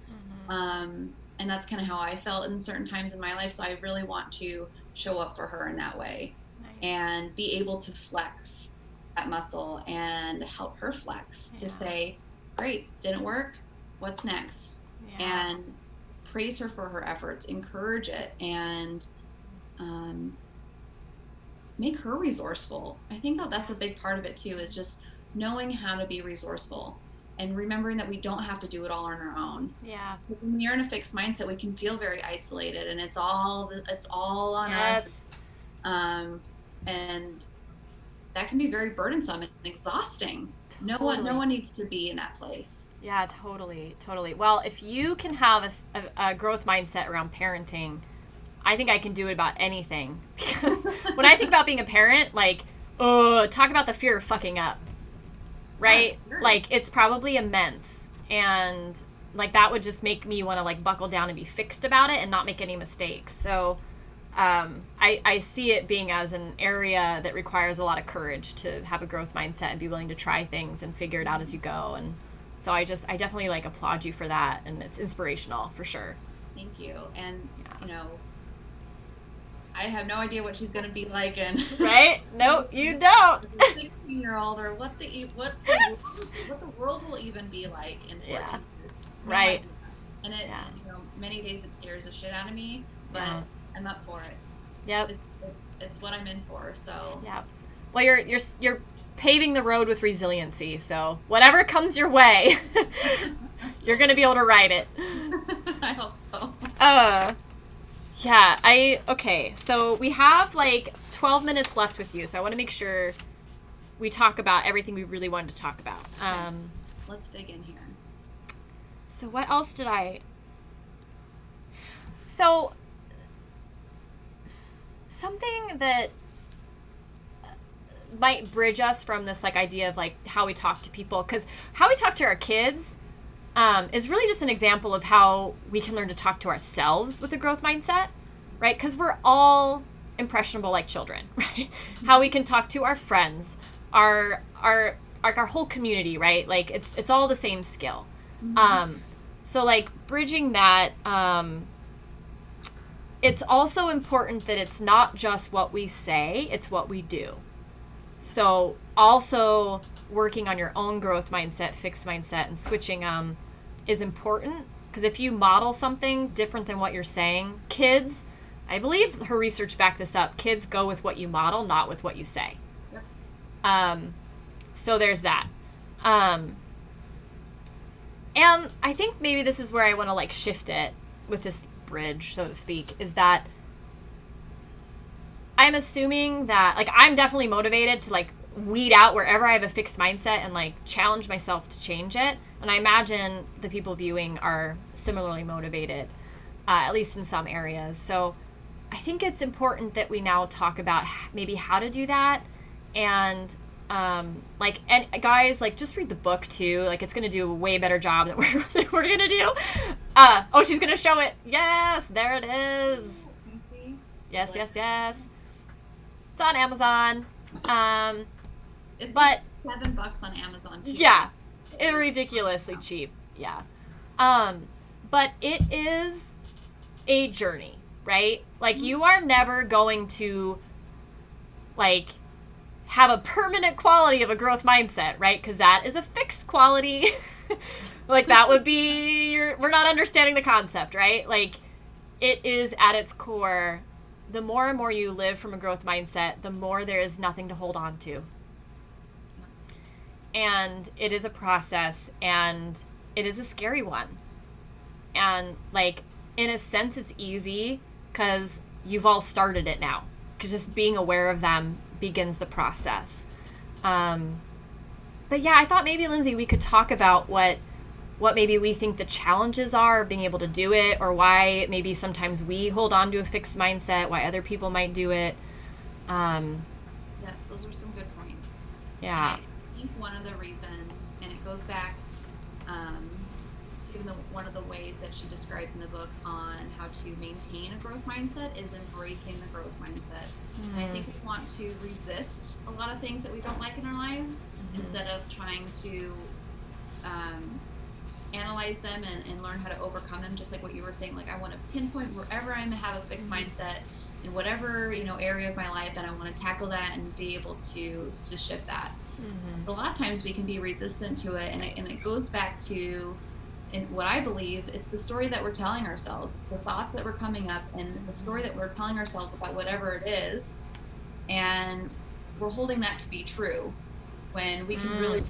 And that's kind of how I felt in certain times in my life. So I really want to show up for her in that way Nice. and be able to flex that muscle and help her flex to say, great, didn't work. What's next? Yeah. And praise her for her efforts, encourage it, and make her resourceful. I think that's a big part of it too, is just knowing how to be resourceful and remembering that we don't have to do it all on our own. Yeah. Because when we are in a fixed mindset, we can feel very isolated, and it's all on us. And that can be very burdensome and exhausting. Totally. No one needs to be in that place. Yeah, totally. Well, if you can have a growth mindset around parenting, I think I can do it about anything. Because when I think about being a parent, like, talk about the fear of fucking up, right? Sure. Like, it's probably immense. And, like, that would just make me want to, like, buckle down and be fixed about it and not make any mistakes. So I see it being as an area that requires a lot of courage to have a growth mindset and be willing to try things and figure it out as you go. And so I definitely, like, applaud you for that. And it's inspirational, for sure. Thank you. And, I have no idea what she's going to be like in right? No, you don't. 16-year-old, or what the world will even be like in 14 years. No right. idea. And it, many days it scares the shit out of me, but I'm up for it. Yep. It's what I'm in for. So. Yep. Well, you're paving the road with resiliency. So whatever comes your way, you're gonna be able to ride it. I hope so. Yeah, okay, so we have like 12 minutes left with you, so I want to make sure we talk about everything we really wanted to talk about. Let's dig in here. So what else did so something that might bridge us from this like idea of like how we talk to people, because how we talk to our kids is really just an example of how we can learn to talk to ourselves with a growth mindset, right? Because we're all impressionable like children, right? How we can talk to our friends, our whole community, right? Like it's all the same skill. So like bridging that, it's also important that it's not just what we say, it's what we do. So also working on your own growth mindset, fixed mindset, and switching is important, because if you model something different than what you're saying, kids, I believe her research backed this up, kids go with what you model, not with what you say. Yep. So there's that. And I think maybe this is where I want to like shift it with this bridge, so to speak, is that I'm assuming that like I'm definitely motivated to like weed out wherever I have a fixed mindset and like challenge myself to change it. And I imagine the people viewing are similarly motivated, at least in some areas. So I think it's important that we now talk about maybe how to do that. And and guys, like just read the book too. Like it's going to do a way better job than we're going to do. She's going to show it. Yes, there it is. Yes. It's on Amazon. It's but like $7 on Amazon too. Yeah, it's ridiculously cheap. Yeah, but it is a journey, right? Like you are never going to like have a permanent quality of a growth mindset, right? Because that is a fixed quality. Like that would be we're not understanding the concept, right? Like it is at its core. The more and more you live from a growth mindset, the more there is nothing to hold on to. And it is a process, and it is a scary one. And like, in a sense, it's easy because you've all started it now. Because just being aware of them begins the process. But yeah, I thought maybe, Lindsay, we could talk about what maybe we think the challenges are of being able to do it, or why maybe sometimes we hold on to a fixed mindset, why other people might do it. Yes, those are some good points. Yeah. I think one of the reasons, and it goes back to one of the ways that she describes in the book on how to maintain a growth mindset is embracing the growth mindset. And I think we want to resist a lot of things that we don't like in our lives instead of trying to analyze them and learn how to overcome them. Just like what you were saying, like I want to pinpoint wherever I have a fixed mindset in whatever area of my life, and I want to tackle that and be able to shift that. But a lot of times we can be resistant to it, and it goes back to, and what I believe, it's the story that we're telling ourselves. It's the thoughts that were coming up and the story that we're telling ourselves about whatever it is, and we're holding that to be true when we can really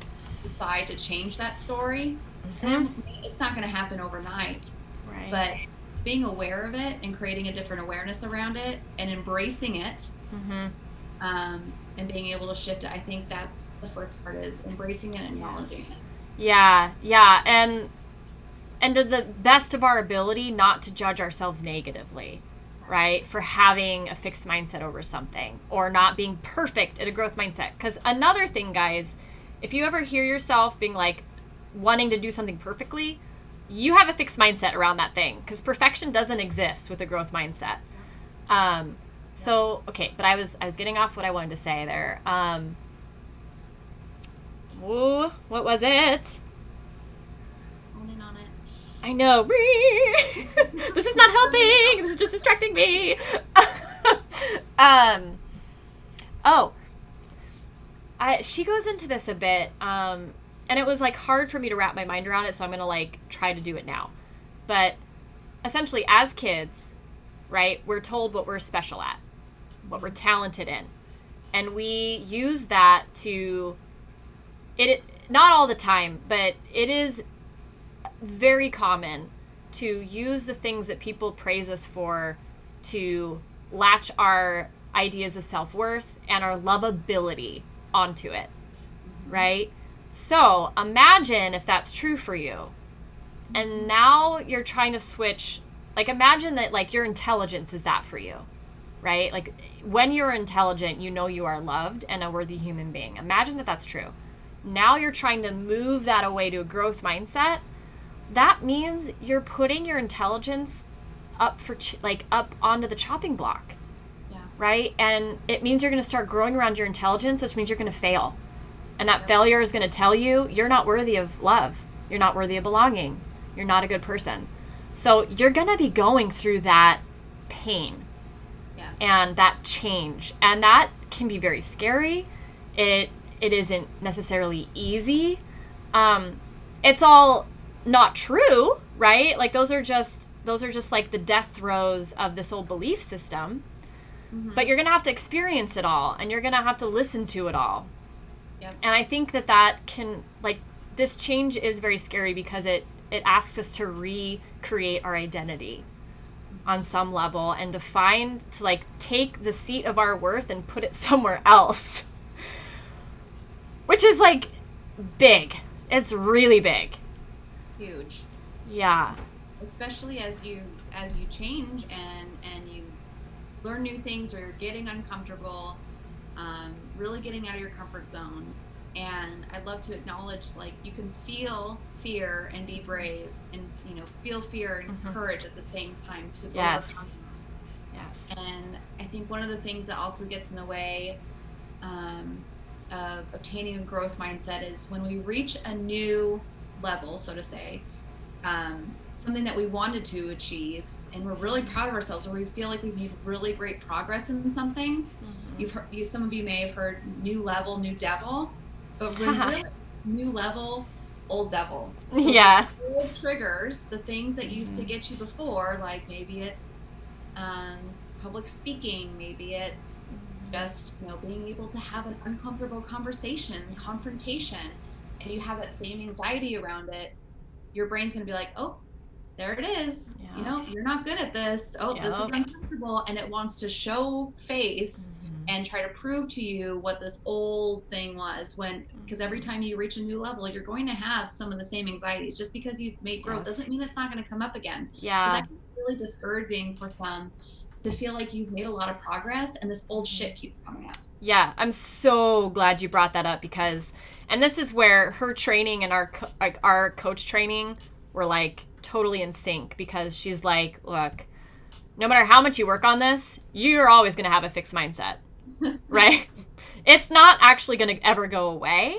decide to change that story. And it's not going to happen overnight, right? But being aware of it and creating a different awareness around it and embracing it, and being able to shift it, I think that's the first part, is embracing it and acknowledging it. Yeah, and to the best of our ability, not to judge ourselves negatively, right? For having a fixed mindset over something or not being perfect at a growth mindset. Because another thing, guys, if you ever hear yourself being like wanting to do something perfectly, you have a fixed mindset around that thing, because perfection doesn't exist with a growth mindset. So, okay, but I was getting off what I wanted to say there. What was it? Holding on it. I know. This is not helping. This is just distracting me. She goes into this a bit, and it was like hard for me to wrap my mind around it, so I'm going to like try to do it now. But essentially, as kids, right, we're told what we're special at, what we're talented in. And we use that to, not all the time, but it is very common to use the things that people praise us for to latch our ideas of self-worth and our lovability onto it, right? So imagine if that's true for you. And now you're trying to switch, like imagine that like your intelligence is that for you, right? Like when you're intelligent, you know you are loved and a worthy human being. Imagine that that's true. Now you're trying to move that away to a growth mindset. That means you're putting your intelligence up for up onto the chopping block, right? And it means you're going to start growing around your intelligence, which means you're going to fail. And that failure is going to tell you you're not worthy of love. You're not worthy of belonging. You're not a good person. So you're going to be going through that pain and that change. And that can be very scary. It isn't necessarily easy. It's all not true, right? Like those are just like the death throes of this old belief system. But you're going to have to experience it all, and you're going to have to listen to it all. And I think that can, like, this change is very scary because it asks us to recreate our identity on some level and to like take the seat of our worth and put it somewhere else, which is like big. It's really big. Huge. Yeah. Especially as you change and you learn new things, or you're getting uncomfortable, really getting out of your comfort zone. And I'd love to acknowledge, like, you can feel fear and be brave, and feel fear and courage at the same time to overcome. Yes. And I think one of the things that also gets in the way of obtaining a growth mindset is when we reach a new level, so to say, something that we wanted to achieve, and we're really proud of ourselves, or we feel like we've made really great progress in something. Some of you may have heard new level, new devil, but really new level, old devil. So yeah. Old triggers, the things that used to get you before, like maybe it's public speaking, maybe it's just being able to have an uncomfortable conversation, confrontation, and you have that same anxiety around it. Your brain's going to be like, oh, there it is. You're not good at this. Oh, this is uncomfortable. And it wants to show face and try to prove to you what this old thing was, because every time you reach a new level, you're going to have some of the same anxieties. Just because you've made growth doesn't mean it's not going to come up again. Yeah. So that can be really discouraging for some to feel like you've made a lot of progress and this old shit keeps coming up. Yeah, I'm so glad you brought that up, because, and this is where her training and our coach training were like totally in sync, because she's like, look, no matter how much you work on this, you're always going to have a fixed mindset, right? It's not actually going to ever go away.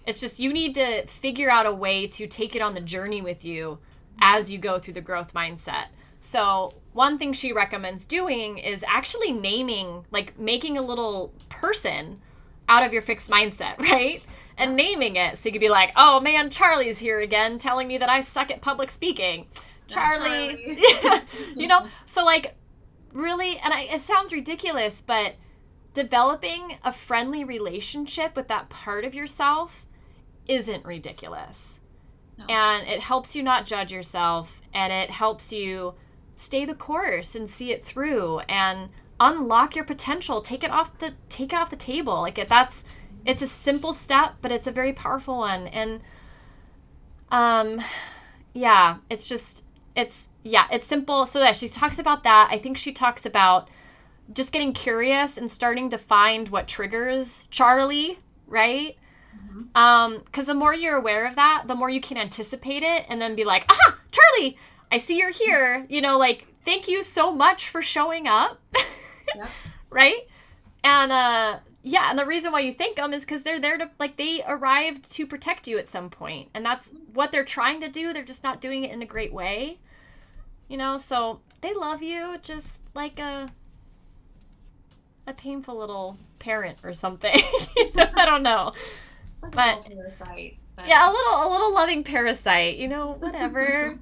It's just you need to figure out a way to take it on the journey with you as you go through the growth mindset. So one thing she recommends doing is actually naming, like making a little person out of your fixed mindset, right? And naming it. So you could be like, oh man, Charlie's here again telling me that I suck at public speaking. Charlie. Yeah. You know, so like really, and it sounds ridiculous, but developing a friendly relationship with that part of yourself isn't ridiculous. No. And it helps you not judge yourself, and it helps you stay the course and see it through and unlock your potential. Take it off the table. Like it's a simple step, but it's a very powerful one. And yeah, it's simple. So that she talks about that. I think she talks about just getting curious and starting to find what triggers Charlie, right? Because the more you're aware of that, the more you can anticipate it and then be like, aha, Charlie, I see you're here. You know, like, thank you so much for showing up. Yep. Right? And yeah, and the reason why you thank them is because they're there to, like, they arrived to protect you at some point. And that's what they're trying to do. They're just not doing it in a great way. You know, so they love you just like a painful little parent or something. You know, I don't know. Like a parasite. Yeah, a little loving parasite, you know, whatever.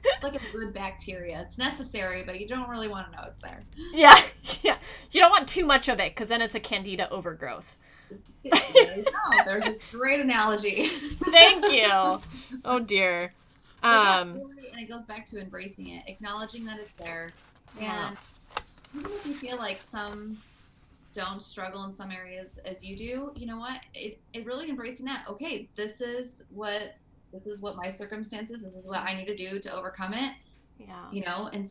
It's like a good bacteria. It's necessary, but you don't really want to know it's there. Yeah. You don't want too much of it, because then it's a candida overgrowth. There you go. There's a great analogy. Thank you. Oh dear. Really, and it goes back to embracing it, acknowledging that it's there. Yeah. And even if you feel like some don't struggle in some areas as you do, you know what? It really embracing that. Okay, this is what my circumstances. This is what I need to do to overcome it. Yeah. You know, and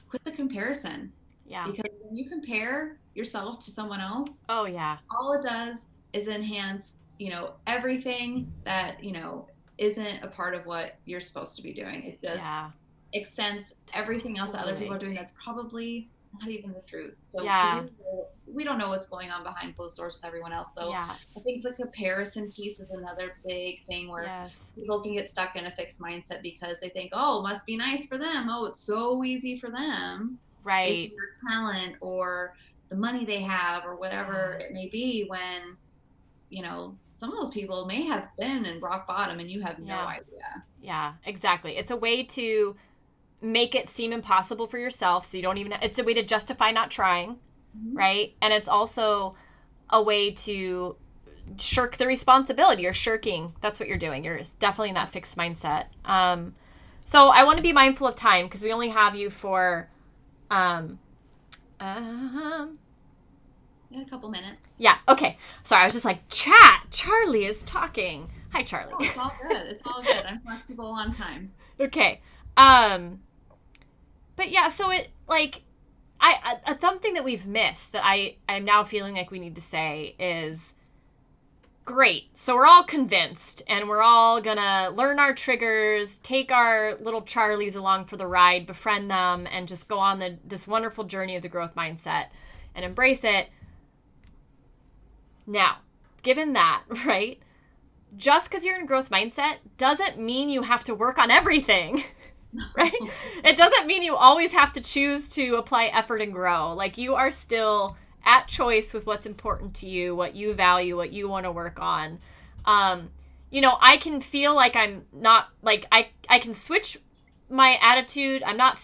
quit the comparison. Yeah. Because when you compare yourself to someone else, oh yeah, all it does is enhance, you know, everything that, you know, isn't a part of what you're supposed to be doing. It just extends everything else that other people are doing that's probably not even the truth. So we don't know what's going on behind closed doors with everyone else. So I think the comparison piece is another big thing where people can get stuck in a fixed mindset because they think, oh, it must be nice for them. Oh, it's so easy for them. Right. Their talent or the money they have or whatever it may be, when, you know, some of those people may have been in rock bottom and you have no idea. Yeah, exactly. It's a way to make it seem impossible for yourself, so you don't even it's a way to justify not trying, right? And it's also a way to shirk the responsibility. You're shirking. That's what you're doing. You're definitely in that fixed mindset. So I want to be mindful of time, because we only have you for in a couple minutes. Yeah, okay. Sorry, I was just like, chat, Charlie is talking. Hi, Charlie. Oh, it's all good. It's all good. I'm flexible on time. Okay. But yeah, so it, like, something that we've missed that I'm now feeling like we need to say is, great. So we're all convinced, and we're all gonna learn our triggers, take our little Charlies along for the ride, befriend them, and just go on this wonderful journey of the growth mindset and embrace it. Now, given that, right, just because you're in growth mindset doesn't mean you have to work on everything. Right? It doesn't mean you always have to choose to apply effort and grow. Like, you are still at choice with what's important to you, what you value, what you want to work on. You know, I can feel like I'm not, like, I can switch my attitude. I'm not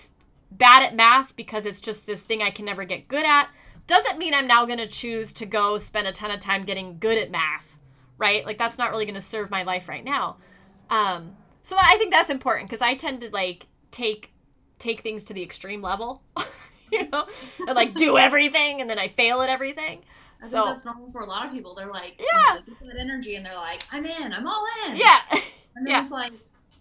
bad at math because it's just this thing I can never get good at. Doesn't mean I'm now going to choose to go spend a ton of time getting good at math, right? Like, that's not really going to serve my life right now. So I think that's important, because I tend to, like, take things to the extreme level, you know, and, like, do everything, and then I fail at everything. I think that's normal for a lot of people. They're like, they get that energy, and they're like, I'm all in. Yeah. And then it's like,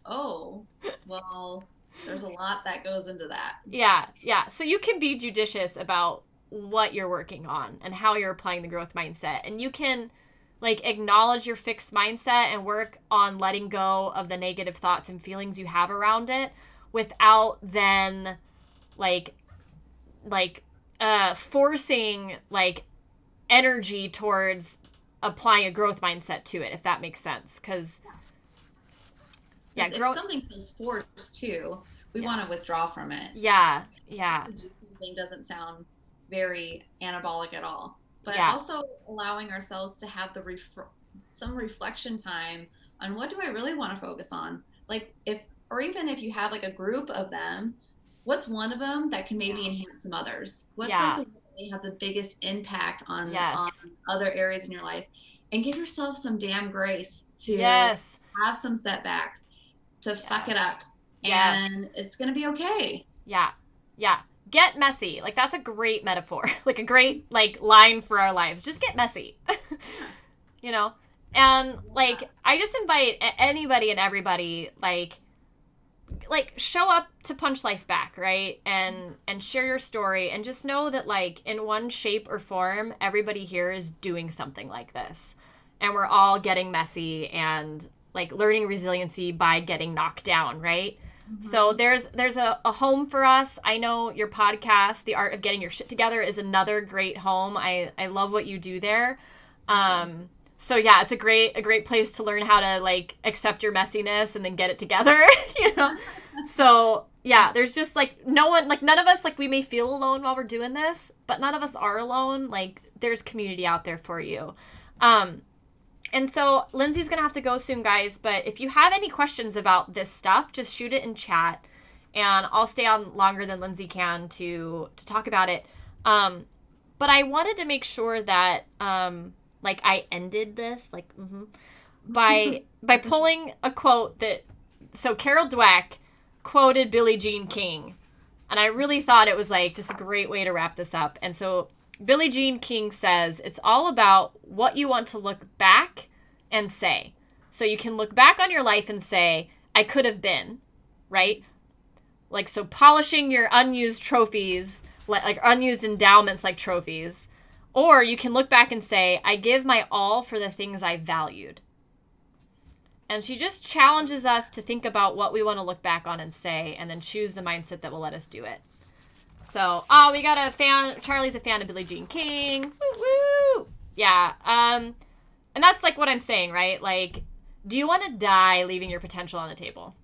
oh, well, there's a lot that goes into that. Yeah. So you can be judicious about what you're working on and how you're applying the growth mindset, and you can like acknowledge your fixed mindset and work on letting go of the negative thoughts and feelings you have around it without then like forcing like energy towards applying a growth mindset to it, if that makes sense. Because if something feels forced too, we want to withdraw from it. Yeah. To do something doesn't sound very anabolic at all. But also allowing ourselves to have some reflection time on what do I really want to focus on? Like even if you have like a group of them, what's one of them that can maybe enhance some others? What's like the one that may have the biggest impact on other areas in your life? And give yourself some damn grace to have some setbacks, to fuck it up. And it's going to be okay. Yeah. Get messy. Like, that's a great metaphor. Like, a great, like, line for our lives. Just get messy. You know? And, like, I just invite anybody and everybody, like, show up to Punch Life Back, right? And share your story. And just know that, like, in one shape or form, everybody here is doing something like this. And we're all getting messy and, like, learning resiliency by getting knocked down, right? Mm-hmm. So there's a home for us. I know your podcast, The Art of Getting Your Shit Together, is another great home. I love what you do there. So yeah, it's a great place to learn how to like accept your messiness and then get it together, you know? So yeah, there's just like none of us, like we may feel alone while we're doing this, but none of us are alone. Like there's community out there for you. And so Lindsay's going to have to go soon, guys. But if you have any questions about this stuff, just shoot it in chat. And I'll stay on longer than Lindsay can to talk about it. But I wanted to make sure that, like, I ended this, like, by pulling a quote so Carol Dweck quoted Billie Jean King. And I really thought it was, like, just a great way to wrap this up. And so Billie Jean King says, it's all about what you want to look back and say. So you can look back on your life and say, I could have been, right? Like, so polishing your unused trophies, like unused endowments like trophies. Or you can look back and say, I give my all for the things I valued. And she just challenges us to think about what we want to look back on and say, and then choose the mindset that will let us do it. So, we got a fan. Charlie's a fan of Billie Jean King. Woo woo. Yeah. And that's like what I'm saying, right? Like, do you want to die leaving your potential on the table?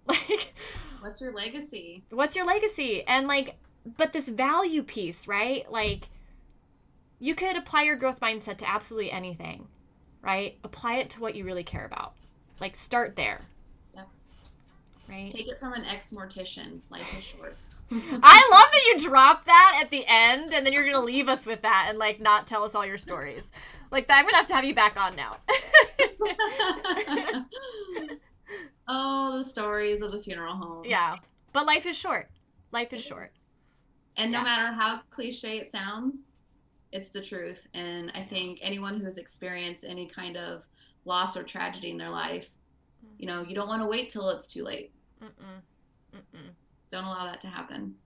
Like, what's your legacy? What's your legacy? And like, but this value piece, right? Like, you could apply your growth mindset to absolutely anything, right? Apply it to what you really care about. Like, start there. Yep. Right? Take it from an ex-mortician. Life is short. I love that you drop that at the end, and then you're going to leave us with that and, like, not tell us all your stories. Like, I'm going to have you back on now. Oh, the stories of the funeral home. Yeah. But life is short. Life is short. And no matter how cliche it sounds, it's the truth. And I think anyone who has experienced any kind of loss or tragedy in their life, you know, you don't want to wait till it's too late. Don't allow that to happen.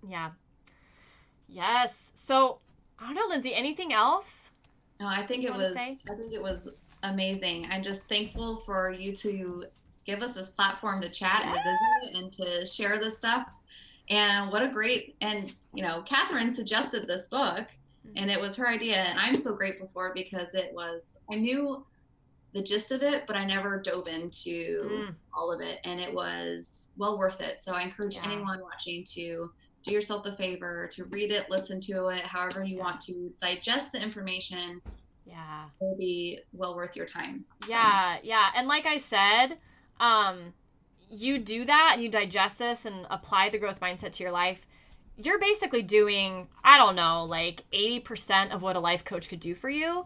Yeah. Yes. So, I don't know, Lindsay, anything else? No, I think it was amazing. I'm just thankful for you to give us this platform to chat and to visit and to share this stuff. And what a great, and you know, Catherine suggested this book and it was her idea, and I'm so grateful for it because I knew the gist of it, but I never dove into all of it, and it was well worth it. So I encourage anyone watching to do yourself the favor to read it, listen to it, however you want to digest the information. Yeah. It'll be well worth your time. So. Yeah. And like I said, you do that and you digest this and apply the growth mindset to your life. You're basically doing, I don't know, like 80% of what a life coach could do for you.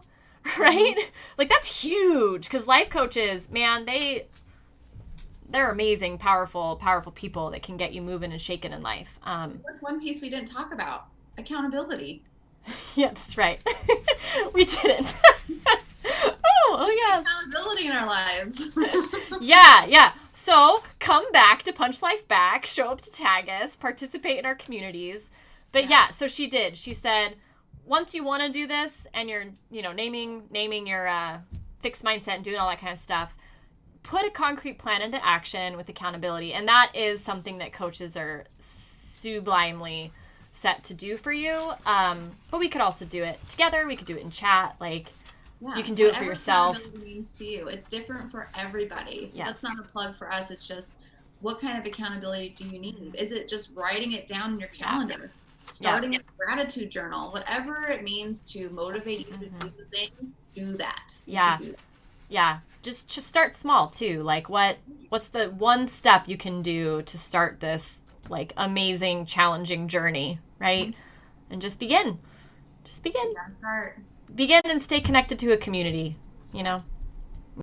Right? Like, that's huge, because life coaches, man, they're amazing, powerful people that can get you moving and shaking in life. What's one piece we didn't talk about? Accountability. Yeah, that's right. We didn't. oh yeah. Accountability in our lives. Yeah. So come back to Punch Life Back, show up to tag us, participate in our communities. But yeah, so she did. She said, once you want to do this and you're, naming your fixed mindset and doing all that kind of stuff, put a concrete plan into action with accountability. And that is something that coaches are sublimely set to do for you. But we could also do it together. We could do it in chat. You can do it for yourself. Accountability means to you. It's different for everybody. So yes. That's not a plug for us. It's just, what kind of accountability do you need? Is it just writing it down in your calendar? Yeah. Starting a gratitude journal? Whatever it means to motivate you to do the thing, do that. Yeah. Yeah. Just start small too. What's the one step you can do to start this amazing, challenging journey, right? Mm-hmm. And just begin. Yeah, start. Begin and stay connected to a community, Yes.